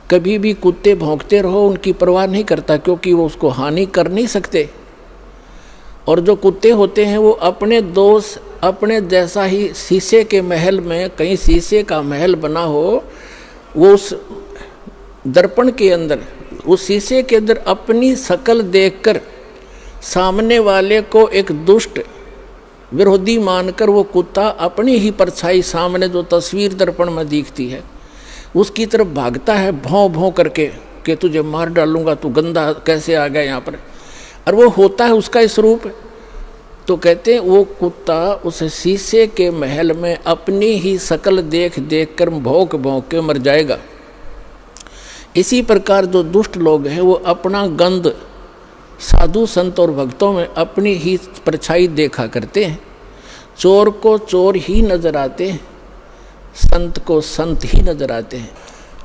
कभी भी कुत्ते भौंकते रहो उनकी परवाह नहीं करता, क्योंकि वो उसको हानि कर नहीं सकते। और जो कुत्ते होते हैं वो अपने दोस्त, अपने जैसा ही शीशे के महल में, कहीं शीशे का महल बना हो, वो उस दर्पण के अंदर, उस शीशे के अंदर अपनी शक्ल देखकर सामने वाले को एक दुष्ट विरोधी मानकर वो कुत्ता अपनी ही परछाई सामने जो तस्वीर दर्पण में दिखती है उसकी तरफ भागता है भौं भौं करके कि तुझे मार डालूंगा, तू गंदा कैसे आ गया यहाँ पर। और वो होता है उसका इस रूप। तो कहते हैं वो कुत्ता उस शीशे के महल में अपनी ही शक्ल देख देख कर भौंक भौंक के मर जाएगा। इसी प्रकार जो दुष्ट लोग हैं वो अपना गंध साधु संत और भक्तों में अपनी ही परछाई देखा करते हैं। चोर को चोर ही नजर आते हैं, संत को संत ही नजर आते हैं।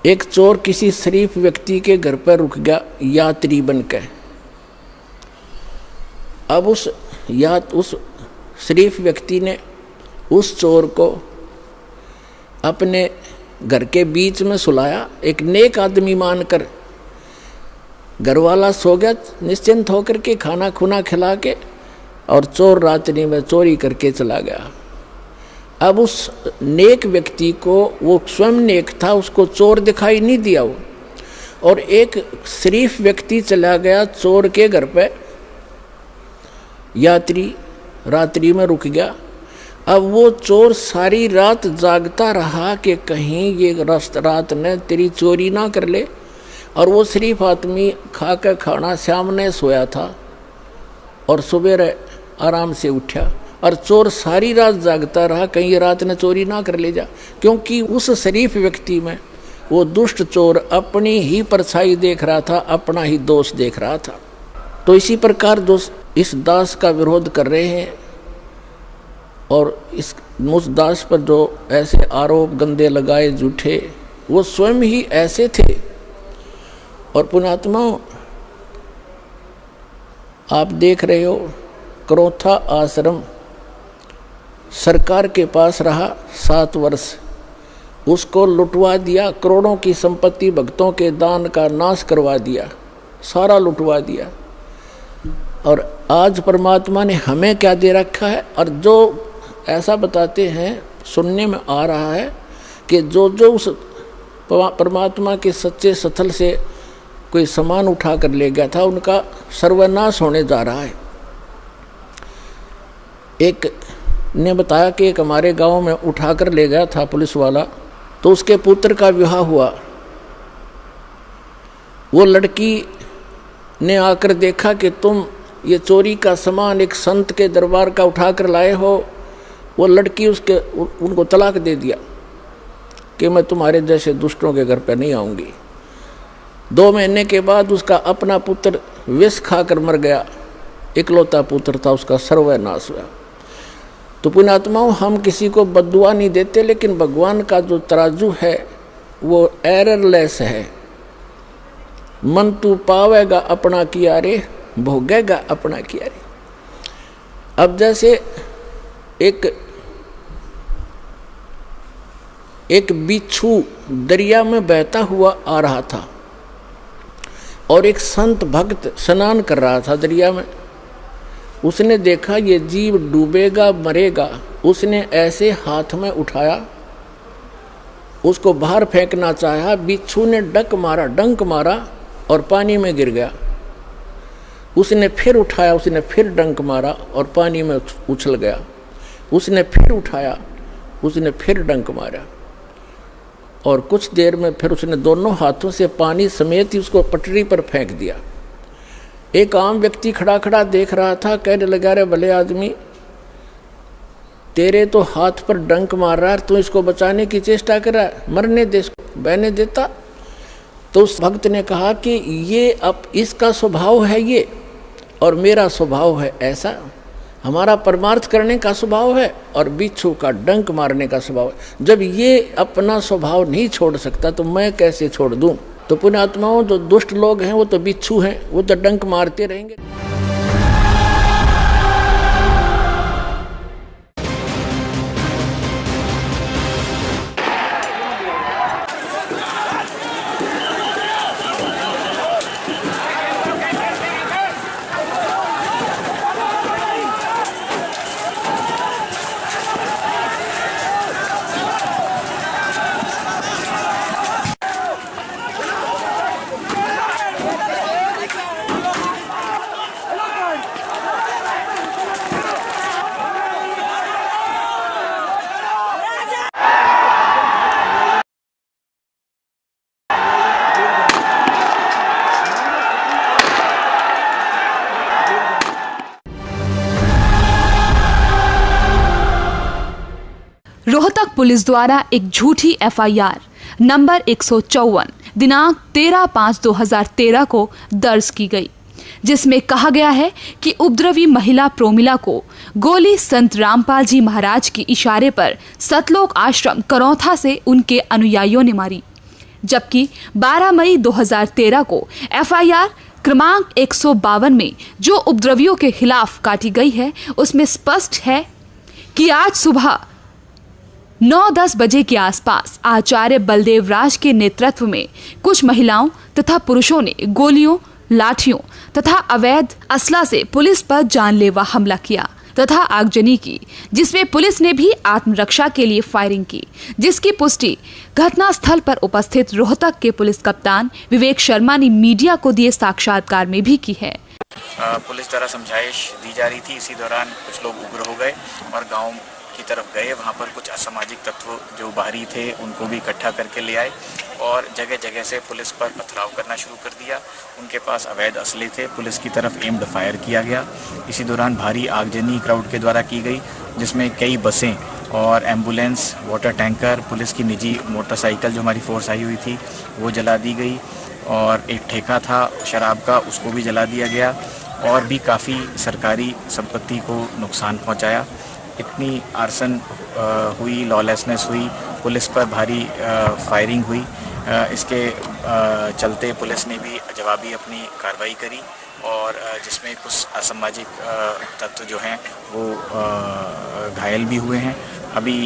एक चोर किसी शरीफ व्यक्ति के घर पर रुक गया यात्री बनकर। अब उस शरीफ व्यक्ति ने उस चोर को अपने घर के बीच में सुलाया, एक नेक आदमी मानकर। घर वाला सो गया निश्चिंत होकर के, खाना खुना खिला के, और चोर रात्रि में चोरी करके चला गया। अब उस नेक व्यक्ति को, वो स्वयं नेक था, उसको चोर दिखाई नहीं दिया वो, और एक शरीफ व्यक्ति चला गया चोर के घर पे, यात्री रात्रि में रुक गया। अब वो चोर सारी रात जागता रहा कि कहीं ये रात ने तेरी चोरी ना कर ले। और वो शरीफ आदमी खा कर खाना सामने सोया था और सुबह आराम से उठा, और चोर सारी रात जागता रहा कहीं ये रात ने चोरी ना कर ले जा, क्योंकि उस शरीफ व्यक्ति में वो दुष्ट चोर अपनी ही परछाई देख रहा था, अपना ही दोष देख रहा था। तो इसी प्रकार जो इस दास का विरोध कर रहे हैं और उस दास पर जो ऐसे आरोप गंदे लगाए झूठे, वो स्वयं ही ऐसे थे। और पुण्यात्मा, आप देख रहे हो करोथा आश्रम सरकार के पास रहा 7 वर्ष, उसको लुटवा दिया, करोड़ों की संपत्ति भक्तों के दान का नाश करवा दिया, सारा लुटवा दिया। और आज परमात्मा ने हमें क्या दे रखा है। और जो ऐसा बताते हैं, सुनने में आ रहा है कि जो उस परमात्मा के सच्चे स्थल से कोई सामान उठा कर ले गया था, उनका सर्वनाश होने जा रहा है। एक ने बताया कि एक हमारे गांव में उठा कर ले गया था पुलिस वाला, तो उसके पुत्र का विवाह हुआ। वो लड़की ने आकर देखा कि तुम ये चोरी का सामान एक संत के दरबार का उठा कर लाए हो। वो लड़की उनको तलाक दे दिया कि मैं तुम्हारे जैसे दुष्टों के घर पर नहीं आऊँगी। 2 महीने के बाद उसका अपना पुत्र विष खाकर मर गया, इकलौता पुत्र था, उसका सर्वनाश हुआ। तो पुण्यात्माओं, हम किसी को बद्दुआ नहीं देते, लेकिन भगवान का जो तराजू है वो एररलेस है। मन तू पावेगा अपना किया रे, भोगेगा अपना किया रे। अब जैसे एक बिच्छू दरिया में बहता हुआ आ रहा था और एक संत भक्त स्नान कर रहा था दरिया में। उसने देखा ये जीव डूबेगा, मरेगा। उसने ऐसे हाथ में उठाया, उसको बाहर फेंकना चाहा। बिच्छू ने डंक मारा और पानी में गिर गया। उसने फिर उठाया, उसने फिर डंक मारा और पानी में उछल गया। उसने फिर उठाया, उसने फिर डंक मारा और कुछ देर में फिर उसने दोनों हाथों से पानी समेत ही उसको पटरी पर फेंक दिया। एक आम व्यक्ति खड़ा खड़ा देख रहा था, कहने लगा, रे भले आदमी, तेरे तो हाथ पर डंक मार रहा है, तू इसको बचाने की चेष्टा कर रहा है, मरने दे, इसको बहने देता। तो उस भक्त ने कहा कि ये अब इसका स्वभाव है ये, और मेरा स्वभाव है ऐसा। हमारा परमार्थ करने का स्वभाव है और बिच्छू का डंक मारने का स्वभाव है। जब ये अपना स्वभाव नहीं छोड़ सकता तो मैं कैसे छोड़ दूं? तो पुण्यात्माओं, जो दुष्ट लोग हैं वो तो बिच्छू हैं, वो तो डंक मारते रहेंगे। रोहतक पुलिस द्वारा एक झूठी एफआईआर नंबर 154 दिनांक 13/5/2013 को दर्ज की गई, जिसमें कहा गया है कि उपद्रवी महिला प्रोमिला को गोली संत रामपाल जी महाराज के इशारे पर सतलोक आश्रम करौथा से उनके अनुयायियों ने मारी। जबकि 12 मई 2013 को एफआईआर क्रमांक 152 में जो उपद्रवियों के खिलाफ काटी गई है, उसमें स्पष्ट है कि आज सुबह 9-10 बजे के आसपास आचार्य बलदेव राज के नेतृत्व में कुछ महिलाओं तथा पुरुषों ने गोलियों, लाठियों तथा अवैध असला से पुलिस पर जानलेवा हमला किया तथा आगजनी की, जिसमें पुलिस ने भी आत्मरक्षा के लिए फायरिंग की, जिसकी पुष्टि घटनास्थल पर उपस्थित रोहतक के पुलिस कप्तान विवेक शर्मा ने मीडिया को दिए साक्षात्कार में भी की है। पुलिस द्वारा समझाइश दी जा रही थी, इसी दौरान कुछ लोग उग्र हो गए और गाँव की तरफ गए। वहाँ पर कुछ असामाजिक तत्व जो बाहरी थे उनको भी इकट्ठा करके ले आए और जगह जगह से पुलिस पर पथराव करना शुरू कर दिया। उनके पास अवैध असले थे, पुलिस की तरफ एम्ड फायर किया गया। इसी दौरान भारी आगजनी क्राउड के द्वारा की गई, जिसमें कई बसें और एम्बुलेंस, वाटर टैंकर, पुलिस की निजी मोटरसाइकिल जो हमारी फोर्स आई हुई थी वो जला दी गई और एक ठेका था शराब का, उसको भी जला दिया गया और भी काफ़ी सरकारी संपत्ति को नुकसान पहुँचाया। इतनी आर्सन हुई, लॉलेसनेस हुई, पुलिस पर भारी फायरिंग हुई। इसके चलते पुलिस ने भी जवाबी अपनी कार्रवाई करी और जिसमें कुछ असामाजिक तत्व जो हैं वो घायल भी हुए हैं। अभी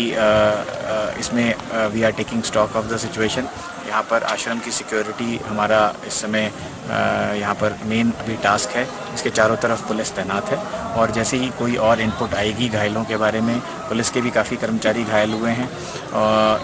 इसमें we are taking stock of the situation. यहाँ पर आश्रम की सिक्योरिटी हमारा इस समय यहाँ पर मेन अभी टास्क है। इसके चारों तरफ पुलिस तैनात है और जैसे ही कोई और इनपुट आएगी घायलों के बारे में, पुलिस के भी काफ़ी कर्मचारी घायल हुए हैं।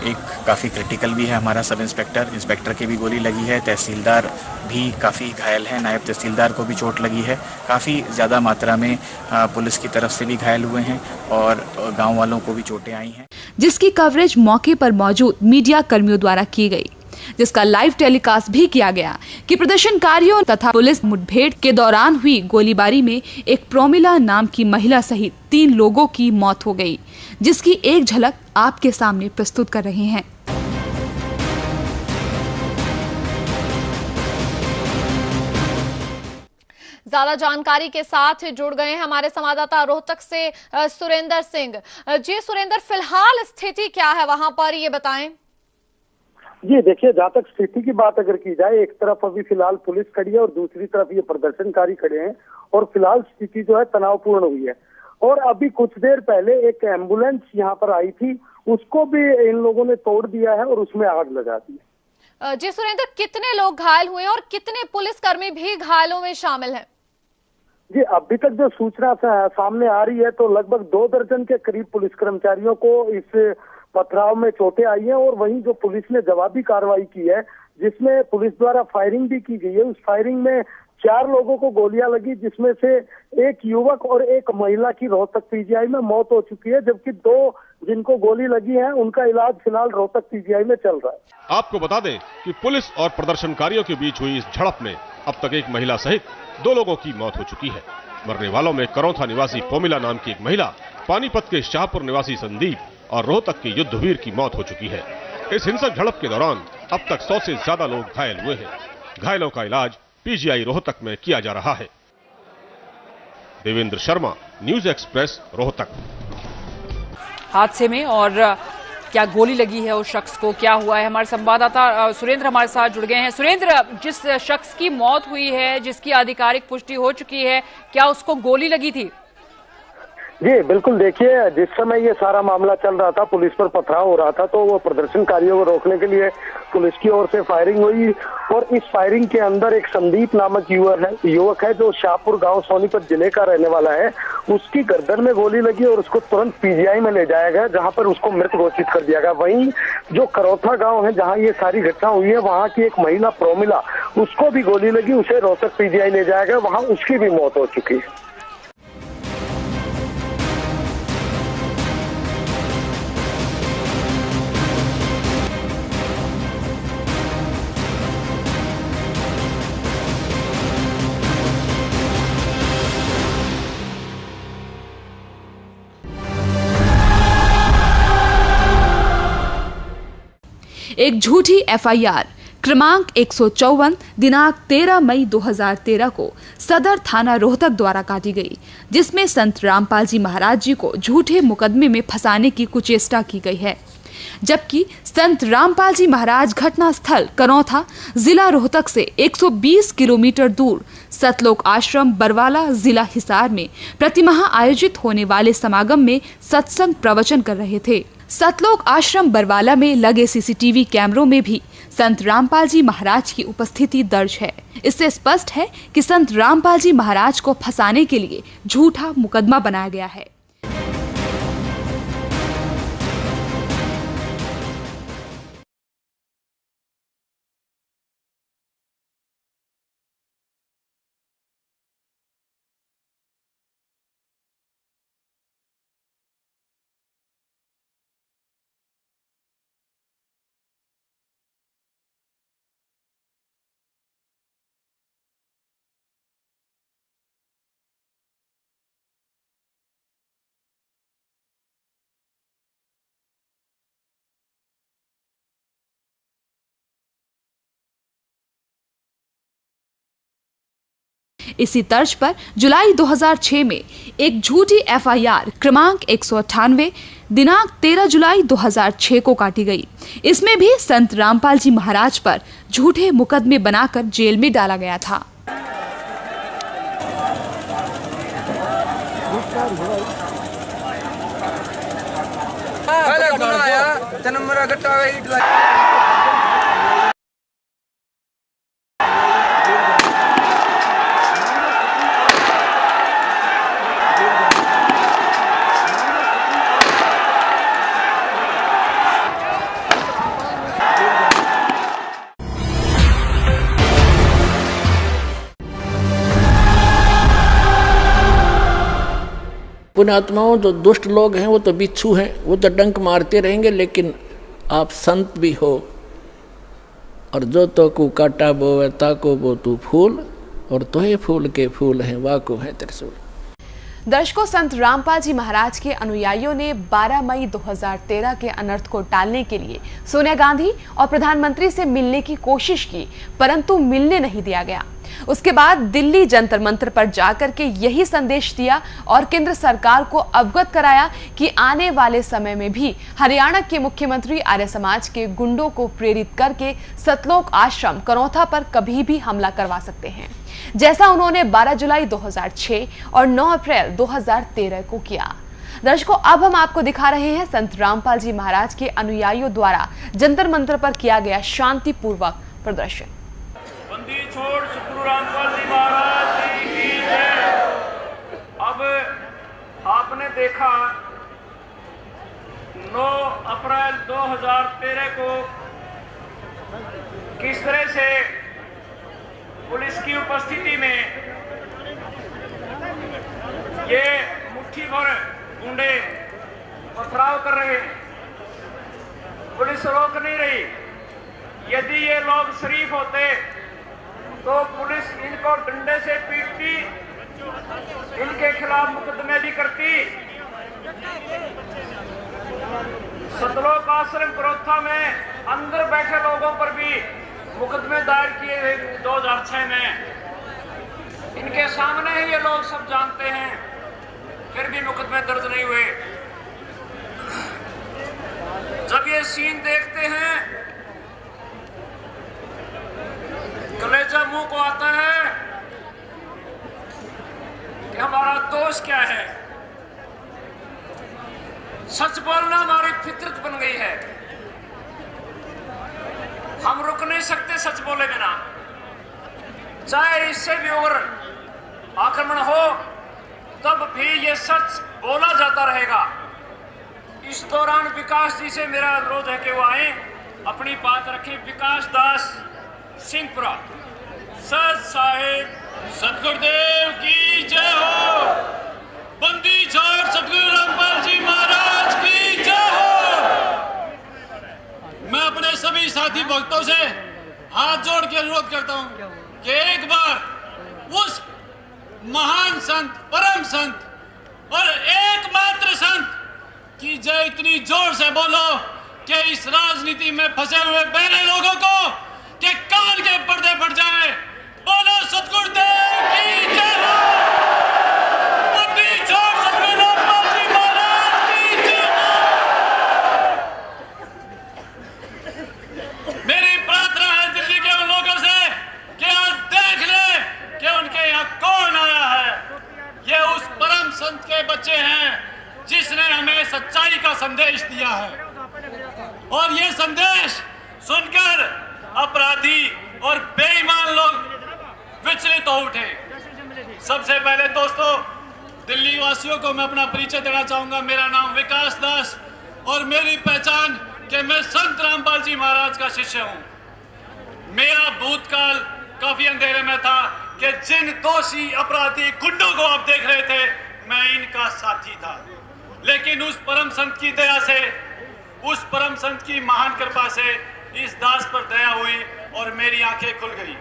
एक काफ़ी क्रिटिकल भी है हमारा सब इंस्पेक्टर की भी गोली लगी है, तहसीलदार भी काफ़ी घायल हैं, नायब तहसीलदार को भी चोट लगी है। काफ़ी ज़्यादा मात्रा में पुलिस की तरफ से भी घायल हुए हैं और गाँव वालों को भी चोटें आई हैं, जिसकी कवरेज मौके पर मौजूद मीडिया कर्मियों द्वारा की गई, जिसका लाइव टेलीकास्ट भी किया गया कि प्रदर्शनकारियों तथा पुलिस मुठभेड़ के दौरान हुई गोलीबारी में एक प्रोमिला नाम की महिला सहित 3 लोगों की मौत हो गई, जिसकी एक झलक आपके सामने प्रस्तुत कर रहे हैं। ज्यादा जानकारी के साथ जुड़ गए हैं हमारे संवाददाता रोहतक से सुरेंद्र सिंह। जी सुरेंद्र, फिलहाल स्थिति क्या है वहां पर, ये बताएं। जी देखिए, जहाँ तक स्थिति की बात अगर की जाए, एक तरफ अभी फिलहाल पुलिस खड़ी है और दूसरी तरफ ये प्रदर्शनकारी खड़े हैं और फिलहाल स्थिति जो है तनावपूर्ण हुई है। और अभी कुछ देर पहले एक एम्बुलेंस यहाँ पर आई थी, उसको भी इन लोगों ने तोड़ दिया है और उसमें आग लगा दी। जी सुरेंद्र, कितने लोग घायल हुए और कितने पुलिसकर्मी भी घायलों में शामिल हैं? जी अभी तक जो सूचना सामने आ रही है तो लगभग 2 दर्जन के करीब पुलिस कर्मचारियों को इस पथराव में चोटें आई हैं और वहीं जो पुलिस ने जवाबी कार्रवाई की है, जिसमें पुलिस द्वारा फायरिंग भी की गई है, उस फायरिंग में 4 लोगों को गोलियां लगी, जिसमें से एक युवक और एक महिला की रोहतक पीजीआई में मौत हो चुकी है, जबकि 2 जिनको गोली लगी है उनका इलाज फिलहाल रोहतक पीजीआई में चल रहा है। आपको बता दें कि पुलिस और प्रदर्शनकारियों के बीच हुई इस झड़प में अब तक एक महिला सहित 2 लोगों की मौत हो चुकी है। मरने वालों में करौथा निवासी पोमिला नाम की एक महिला, पानीपत के शाहपुर निवासी संदीप और रोहतक के युद्धवीर की मौत हो चुकी है। इस हिंसक झड़प के दौरान अब तक 100 से ज्यादा लोग घायल हुए हैं। घायलों का इलाज पीजीआई रोहतक में किया जा रहा है। Devendra Sharma, news express, Rohtak. हादसे में और क्या गोली लगी है उस शख्स को, क्या हुआ है, हमारे संवाददाता सुरेंद्र हमारे साथ जुड़ गए हैं। सुरेंद्र, जिस शख्स की मौत हुई है, जिसकी आधिकारिक पुष्टि हो चुकी है, क्या उसको गोली लगी थी? जी बिल्कुल, देखिए जिस समय ये सारा मामला चल रहा था, पुलिस पर पथराव हो रहा था, तो वो प्रदर्शनकारियों को रोकने के लिए पुलिस की ओर से फायरिंग हुई और इस फायरिंग के अंदर एक संदीप नामक युवक है जो शाहपुर गांव सोनीपत जिले का रहने वाला है, उसकी गर्दन में गोली लगी और उसको तुरंत पीजीआई में ले जाया गया, जहां पर उसको मृत घोषित कर दिया गया। वहीं जो करौथा गांव है जहां ये सारी घटना हुई है, वहां की एक महिला प्रोमिला, उसको भी गोली लगी, उसे रोहतक पीजीआई ले जाया गया, वहां उसकी भी मौत हो चुकी है। एक झूठी एफआईआर क्रमांक 154 दिनांक 13 मई 2013 को सदर थाना रोहतक द्वारा काटी गई, जिसमें संत रामपाल जी महाराज जी को झूठे मुकदमे में फंसाने की कुचेष्टा की गई है। जबकि संत रामपाल जी महाराज घटना स्थल करौथा जिला रोहतक से 120 किलोमीटर दूर सतलोक आश्रम बरवाला जिला हिसार में प्रतिमाह आयोजित होने वाले समागम में सत्संग प्रवचन कर रहे थे। सतलोक आश्रम बरवाला में लगे सीसीटीवी कैमरों में भी संत रामपाल जी महाराज की उपस्थिति दर्ज है। इससे स्पष्ट है कि संत रामपाल जी महाराज को फंसाने के लिए झूठा मुकदमा बनाया गया है। इसी तर्ज पर जुलाई 2006 में एक झूठी एफआईआर क्रमांक 198 दिनांक 13 जुलाई 2006 को काटी गई। इसमें भी संत रामपाल जी महाराज पर झूठे मुकदमे बनाकर जेल में डाला गया था। पुण्यात्माओं, जो दुष्ट लोग हैं वो तो बिच्छू हैं, वो तो डंक मारते रहेंगे, लेकिन आप संत भी हो। और जो तो को काटा बोवे ताको बो तू फूल, और तोहे फूल के फूल हैं वाको है त्रिशूल। दर्शकों, संत रामपाल जी महाराज के अनुयायियों ने 12 मई 2013 के अनर्थ को टालने के लिए सोनिया गांधी और प्रधानमंत्री से मिलने की कोशिश की, परंतु मिलने नहीं दिया गया। उसके बाद दिल्ली जंतर मंतर पर जाकर के यही संदेश दिया और केंद्र सरकार को अवगत कराया कि आने वाले समय में भी हरियाणा के मुख्यमंत्री आर्य समाज के गुंडों को प्रेरित करके सतलोक आश्रम करौथा पर कभी भी हमला करवा सकते हैं, जैसा उन्होंने 12 जुलाई 2006 और 9 अप्रैल 2013 को किया। दर्शकों, अब हम आपको दिखा रहे हैं संत रामपाल जी महाराज के अनुयायियों द्वारा जंतर मंतर पर किया गया शांतिपूर्वक प्रदर्शन। बंदी छोड़ सतगुरु रामपाल जी महाराज की जय। अब आपने देखा 9 अप्रैल 2013 को किस तरह से पुलिस की उपस्थिति में ये मुट्ठी भर गुंडे पथराव कर रहे, पुलिस रोक नहीं रही। यदि ये लोग शरीफ होते तो पुलिस इनको डंडे से पीटती, इनके खिलाफ मुकदमे भी करती। सतलोक आश्रम करौथा में अंदर बैठे लोगों पर भी मुकदमे दायर किए हुए 2006 में। इनके सामने ही ये लोग सब जानते हैं, फिर भी मुकदमे दर्ज नहीं हुए। जब ये सीन देखते हैं कलेजा मुंह को आता है कि हमारा दोष क्या है। सच बोलना हमारी फितरत बन गई है, हम रुक नहीं सकते सच बोले बिना। चाहे इससे भी और आक्रमण हो तब भी ये सच बोला जाता रहेगा। इस दौरान विकास जी से मेरा अनुरोध है कि वो आए, अपनी बात रखें। विकास दास सिंहपुरा। सत साहिब सतगुरुदेव की जय हो। बंदी छोड़ सतगुरु रामपाल जी महाराज की जय हो। मैं अपने सभी साथी भक्तों से हाथ जोड़ के अनुरोध करता हूं कि एक बार उस महान संत, परम संत और एकमात्र संत की जय इतनी जोर से बोलो कि इस राजनीति में फंसे हुए बहरे लोगों को के कान के पर्दे फट जाए। बोलो सतगुरुदेव की जय हो। बंदी छोड़ सतगुरु रामपाल जी महाराज की जय हो। मेरी प्रार्थना है दिल्ली के उन लोगों से कि आज देख ले कि उनके यहाँ कौन आया है। ये उस परम संत के बच्चे हैं जिसने हमें सच्चाई का संदेश दिया है, और ये संदेश सुनकर अपराधी और बेईमान लोग विचलित हो उठे। सबसे पहले दोस्तों, दिल्ली वासियों को मैं अपना परिचय देना चाहूंगा। मेरा नाम विकास दास और मेरी पहचान कि मैं संत रामपाल जी महाराज का शिष्य हूं। मेरा भूतकाल काफी अंधेरे में था कि जिन दोषी अपराधी गुंडों को आप देख रहे थे, मैं इनका साथी था। लेकिन उस परम संत की दया से, उस परम संत की महान कृपा से इस दास पर दया हुई और मेरी आंखें खुल गई।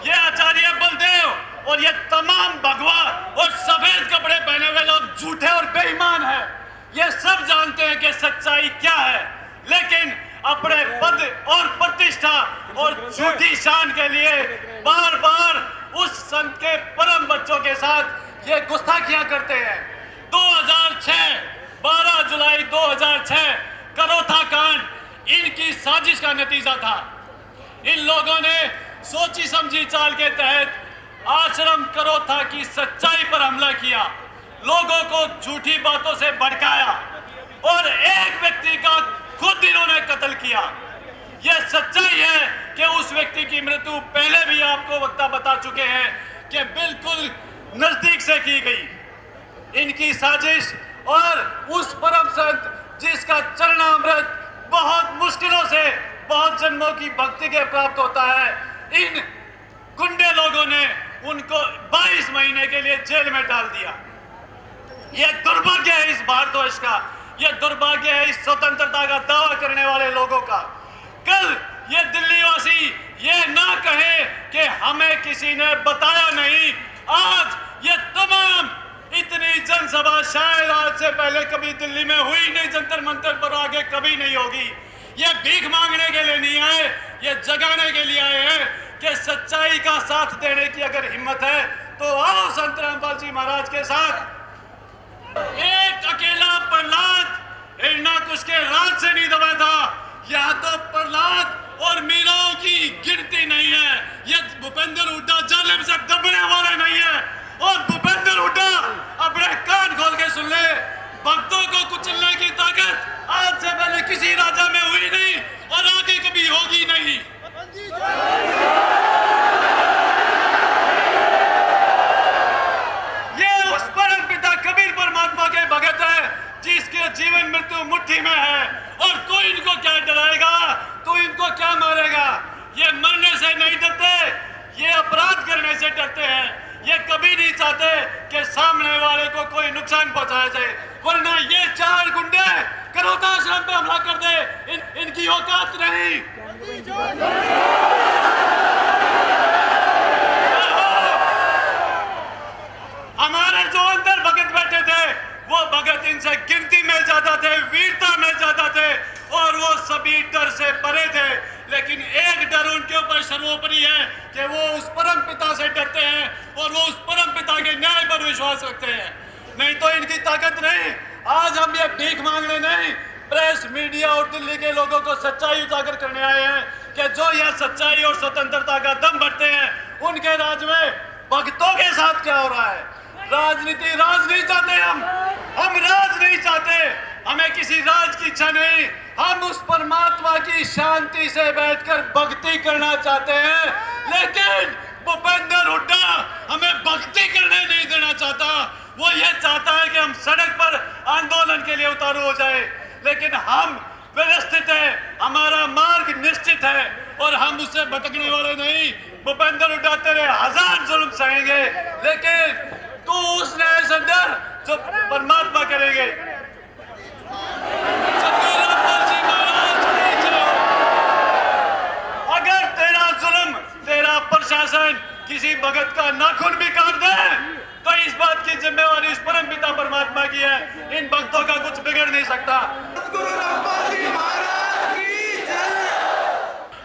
ये आचार्य बलदेव और ये तमाम भगवा और सफेद कपड़े पहने हुए लोग झूठे और बेईमान हैं। ये सब जानते हैं कि सच्चाई क्या है, लेकिन अपने पद और प्रतिष्ठा और झूठी शान के लिए बार बार उस संत के परम बच्चों के साथ ये गुस्ताखियां करते हैं। 2006 12 जुलाई 2006 करौथा कांड इनकी साजिश का नतीजा था। इन लोगों ने सोची समझी चाल के तहत आश्रम करौथा की सच्चाई पर हमला किया, लोगों को झूठी बातों से भड़काया और एक व्यक्ति का खुद इन्होंने कत्ल किया। यह सच्चाई है कि उस व्यक्ति की मृत्यु पहले भी आपको वक्ता बता चुके हैं कि बिल्कुल नजदीक से की गई। इनकी साजिश और उस परम संत जिसका चरणामृत बहुत मुश्किलों से बहुत जन्मों की भक्ति के प्राप्त होता है, इन गुंडे लोगों ने उनको 22 महीने के लिए जेल में डाल दिया। यह दुर्भाग्य है इस भारतवर्ष का, यह दुर्भाग्य है इस स्वतंत्रता का दावा करने वाले लोगों का। कल ये दिल्ली वासी ये ना कहे कि हमें किसी ने बताया नहीं। आज ये तमाम इतनी जनसभा शायद आज से पहले कभी दिल्ली में हुई नहीं, जंतर मंतर पर आगे कभी नहीं होगी। ये भीख मांगने के लिए नहीं आए, ये जगाने के लिए आए हैं कि सच्चाई का साथ देने की अगर हिम्मत है तो आओ संत रामपाल जी महाराज के साथ। एक अकेला प्रहलाद हिरण्याकुश के राज से नहीं दबा था। यहाँ तो प्रहलाद और मीराओं की गिनती नहीं है। ये भूपेंद्र हुड्डा जालिम से दबने वाले नहीं है। और भूपेंद्र हुड्डा अपने कान खोल के सुन ले, भक्तों को कुचलने की ताकत आज से पहले किसी राजा में हुई नहीं और आगे कभी होगी नहीं। ये उस परम पिता कबीर परमात्मा के भगत है जिसके जीवन मृत्यु मुट्ठी में है, और कोई इनको क्या डराएगा, तो इनको क्या मारेगा। ये मरने से नहीं डरते, ये अपराध करने से डरते हैं। ये कभी नहीं चाहते कि सामने वाले को कोई नुकसान पहुंचाया जाए, वरना ये चार गुंडे करोता आश्रम पे हमला कर दे, इनकी औकात नहीं। हमारे जो अंदर भगत बैठे थे वो भगत इनसे गिनती में ज्यादा थे, वीरता में ज्यादा थे, और वो सभी डर से परे थे। लेकिन एक डर उनके ऊपर सर्वोपरि है कि वो उस परम पिता से डरते हैं और वो उस परम पिता के न्याय पर विश्वास रखते हैं। नहीं तो इनकी ताकत नहीं। आज हम ये भीख मांगने नहीं, प्रेस मीडिया और दिल्ली के लोगों को सच्चाई उजागर करने आए हैं कि जो यह सच्चाई और स्वतंत्रता का दम भरते हैं, उनके राज में भक्तों के साथ क्या हो रहा है। राजनीति राज नहीं चाहते, हम राज नहीं चाहते, हमें किसी राज की इच्छा नहीं। हम उस परमात्मा की शांति से बैठकर भक्ति करना चाहते हैं। लेकिन भूपेंद्र हुड्डा हमें भक्ति करने नहीं देना चाहता। वो ये चाहता है कि हम सड़क पर आंदोलन के लिए उतारू हो जाए, लेकिन हम व्यवस्थित है, हमारा मार्ग निश्चित है और हम उससे भटकने वाले नहीं। भूपेंद्र हुड्डा तेरे हजार जुल्म सहेंगे, लेकिन तू उस न्याय से डर जो परमात्मा करेंगे। अगर तेरा जुल्म, तेरा प्रशासन किसी भगत का नाखून भी काट दे तो इस बात की जिम्मेवारी इस परम पिता परमात्मा की है। इन भक्तों का कुछ बिगड़ नहीं सकता।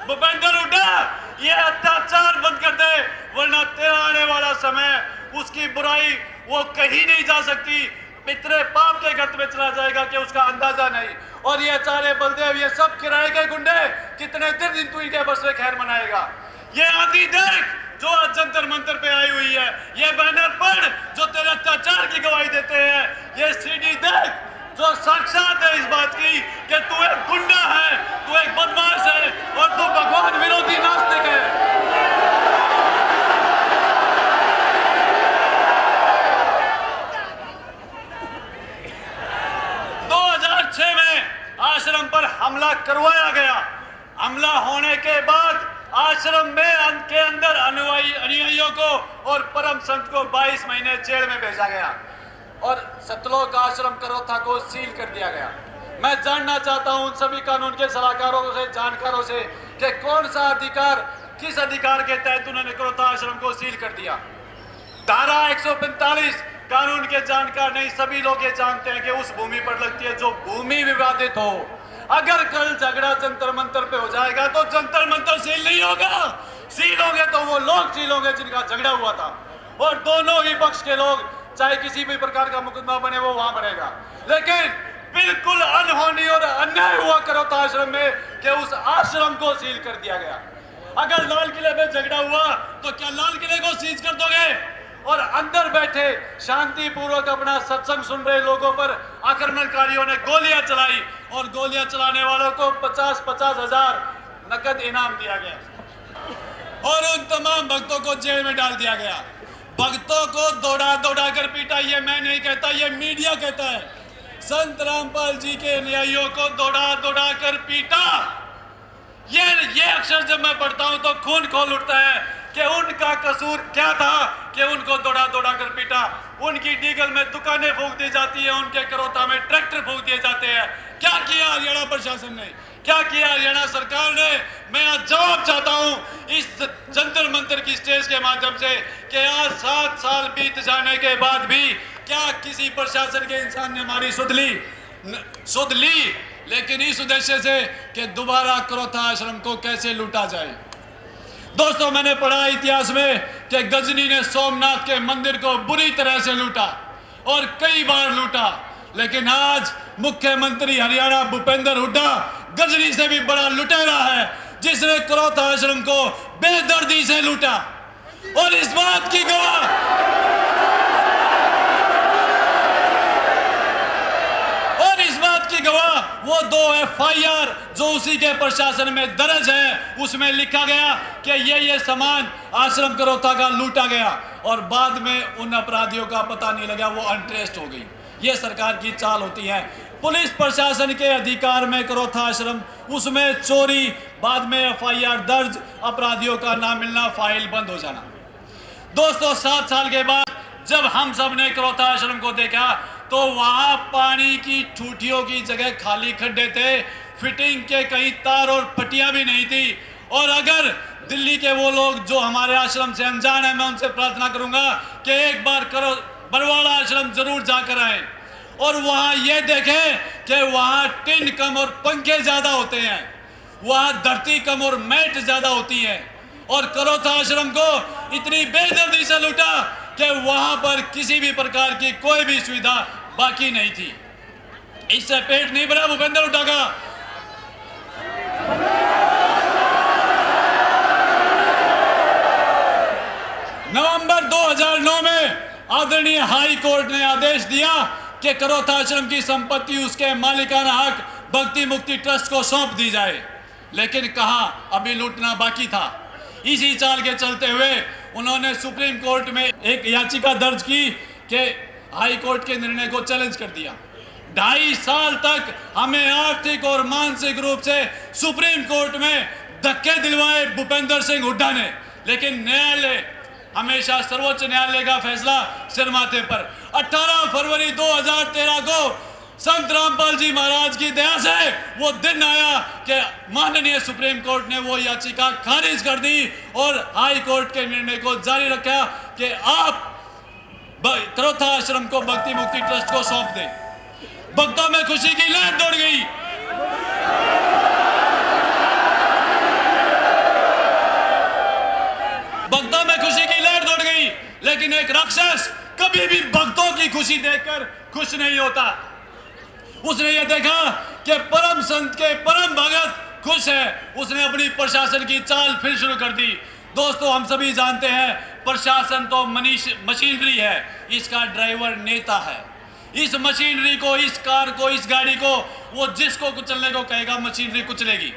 भूपेंद्र हुड्डा ये अत्याचार बंद कर दे, वरना तेरा आने वाला समय उसकी बुराई वो कहीं नहीं जा सकती, पितरे पाप के गर्त में चला जाएगा कि उसका अंदाजा नहीं। और ये चारे बलदेव, ये सब किराए के गुंडे कितने दिन तू इनके बस में खैर मनाएगा। ये आंधी देख जो आज जंतर मंतर पे आई हुई है, ये बैनर पढ़ जो तेरे अत्याचार की गवाही देते हैं, ये सीडी देख जो साक्षात है इस बात की कि तू एक गुंडा है, तू एक बदमाश है और तू भगवान विरोधी नास्तिक है। 2006 में आश्रम पर हमला करवाया गया। हमला होने के बाद आश्रम में के अंदर अनुयायियों को और परम संत को 22 महीने जेल में भेजा गया और सतलोक आश्रम करोथा को सील कर दिया गया। मैं जानना चाहता हूं उन सभी कानून के सलाहकारों से, जानकारों से कि कौन सा अधिकार, किस अधिकार के तहत उन्होंने करोथा आश्रम को सील कर दिया। धारा 145 कानून के जानकार नहीं सभी लोग ये जानते हैं कि उस भूमि पर लगती है जो भूमि विवादित हो। अगर कल झगड़ा जंतर मंतर पे हो जाएगा तो जंतर मंतर सील नहीं होगा। सील होंगे तो वो लोग सील होंगे जिनका झगड़ा हुआ था, और दोनों ही पक्ष के लोग, चाहे किसी भी प्रकार का मुकदमा बने वो वहां बनेगा। लेकिन बिल्कुल अनहोनी और अन्याय हुआ करोथा आश्रम में कि उस आश्रम को सील कर दिया गया। अगर लाल किले पे झगड़ा हुआ तो क्या लाल किले को सीज कर दोगे? और अंदर बैठे शांतिपूर्वक अपना सत्संग सुन रहे लोगों पर आक्रमणकारियों ने गोलियां चलाई और गोलियां चलाने वालों को 50-50 हजार नकद इनाम दिया गया और उन तमाम भक्तों को जेल में डाल दिया गया। भक्तों को दौड़ा दौड़ा कर पीटा, ये मैं नहीं कहता, ये मीडिया कहता है। संत रामपाल जी के अनुयायियों को दौड़ा दौड़ा कर पीटा। ये अक्षर जब मैं पढ़ता हूं तो खून खोल उठता है कि उनका कसूर क्या था कि उनको दौड़ा दौड़ा कर पीटा। उनकी डीगल में दुकानें फूंक दी जाती है, उनके करोता में ट्रैक्टर फूंक दिए जाते हैं। क्या किया हरियाणा प्रशासन ने, क्या किया हरियाणा सरकार ने? मैं आज जवाब चाहता हूं इस जंतर मंतर की स्टेज के माध्यम से कि आज 7 साल बीत जाने के बाद भी क्या किसी प्रशासन के इंसान ने हमारी सुध ली, लेकिन इस उद्देश्य से कि दोबारा करोथा आश्रम को कैसे लूटा जाए। दोस्तों, मैंने पढ़ा इतिहास में कि गजनी ने सोमनाथ के मंदिर को बुरी तरह से लूटा और कई बार लूटा, लेकिन आज मुख्यमंत्री हरियाणा भूपेंद्र हुड्डा गजनी से भी बड़ा लुटेरा है, जिसने करोथा आश्रम को बेदर्दी से लूटा। और इस बात की गवाह वो 2 FIR जो उसी के प्रशासन में दर्ज है, उसमें लिखा गया कि ये सामान आश्रम करोथा का लूटा गया और बाद में उन अपराधियों का पता नहीं लगा, वो अनट्रेस्ड हो गई। ये सरकार की चाल होती है। पुलिस प्रशासन के अधिकार में करोथा आश्रम, उसमें चोरी, बाद में FIR दर्ज, अपराधियों का ना मिलना, फाइल बंद हो जाना। दोस्तों, 7 साल के बाद जब हम सब ने करोथा आश्रम को देखा तो वहां पानी की ठूठियों की जगह खाली खड्डे थे, फिटिंग के कहीं तार और पट्टियां भी नहीं थी। और अगर दिल्ली के वो लोग जो हमारे आश्रम से अनजान है, मैं उनसे प्रार्थना करूंगा कि एक बार बरवाड़ा आश्रम जरूर जाकर आए और वहां ये देखें कि वहां टिन कम और पंखे ज्यादा होते हैं, वहां धरती कम और मैट ज्यादा होती है। और करोथा आश्रम को इतनी बेदर्दी से लूटा कि वहां पर किसी भी प्रकार की कोई भी सुविधा बाकी नहीं थी। इससे पेट नहीं भरा भूपेंद्र हुड्डा का। नवंबर 2009 में आदरणीय हाई कोर्ट ने आदेश दिया कि करोथा आश्रम की संपत्ति उसके मालिकाना हक भक्ति मुक्ति ट्रस्ट को सौंप दी जाए, लेकिन कहा अभी लूटना बाकी था। इसी चाल के चलते हुए उन्होंने सुप्रीम कोर्ट में एक याचिका दर्ज की कि हाई कोर्ट के निर्णय को चैलेंज कर दिया। 2.5 साल तक हमें आर्थिक और मानसिक रूप से सुप्रीम कोर्ट में धक्के दिलवाए भूपेंद्र सिंह हुड्डा ने, लेकिन न्यायालय हमेशा सर्वोच्च न्यायालय का फैसला सिर माथे पर। 18 फरवरी 2013 को संत रामपाल जी महाराज की दया से वो दिन आया कि माननीय सुप्रीम कोर्ट ने वो याचिका खारिज कर दी और हाई कोर्ट के निर्णय को जारी रखा कि आप करोथा आश्रम को भक्ति मुक्ति ट्रस्ट को सौंप दें। भक्तों में खुशी की लहर दौड़ गई। भक्तों में खुशी की लहर दौड़ गई, लेकिन एक राक्षस कभी भी भक्तों की खुशी देखकर खुश नहीं होता। उसने ये देखा कि परम संत के परम भगत खुश है, उसने अपनी प्रशासन की चाल फिर शुरू कर दी। दोस्तों, हम सभी जानते हैं प्रशासन तो मशीनरी है, इसका ड्राइवर नेता है। इस मशीनरी को, इस कार को, इस गाड़ी को वो जिसको कुचलने को कहेगा मशीनरी कुचलेगी।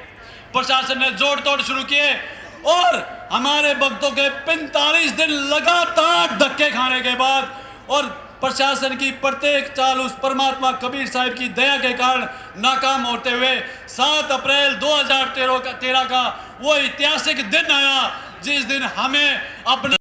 प्रशासन ने जोड़ तोड़ शुरू किए और हमारे भक्तों के 45 दिन लगातार धक्के खाने के बाद और प्रशासन की प्रत्येक चाल उस परमात्मा कबीर साहिब की दया के कारण नाकाम होते हुए 7 अप्रैल 2013 का वो ऐतिहासिक दिन आया जिस दिन हमें अपना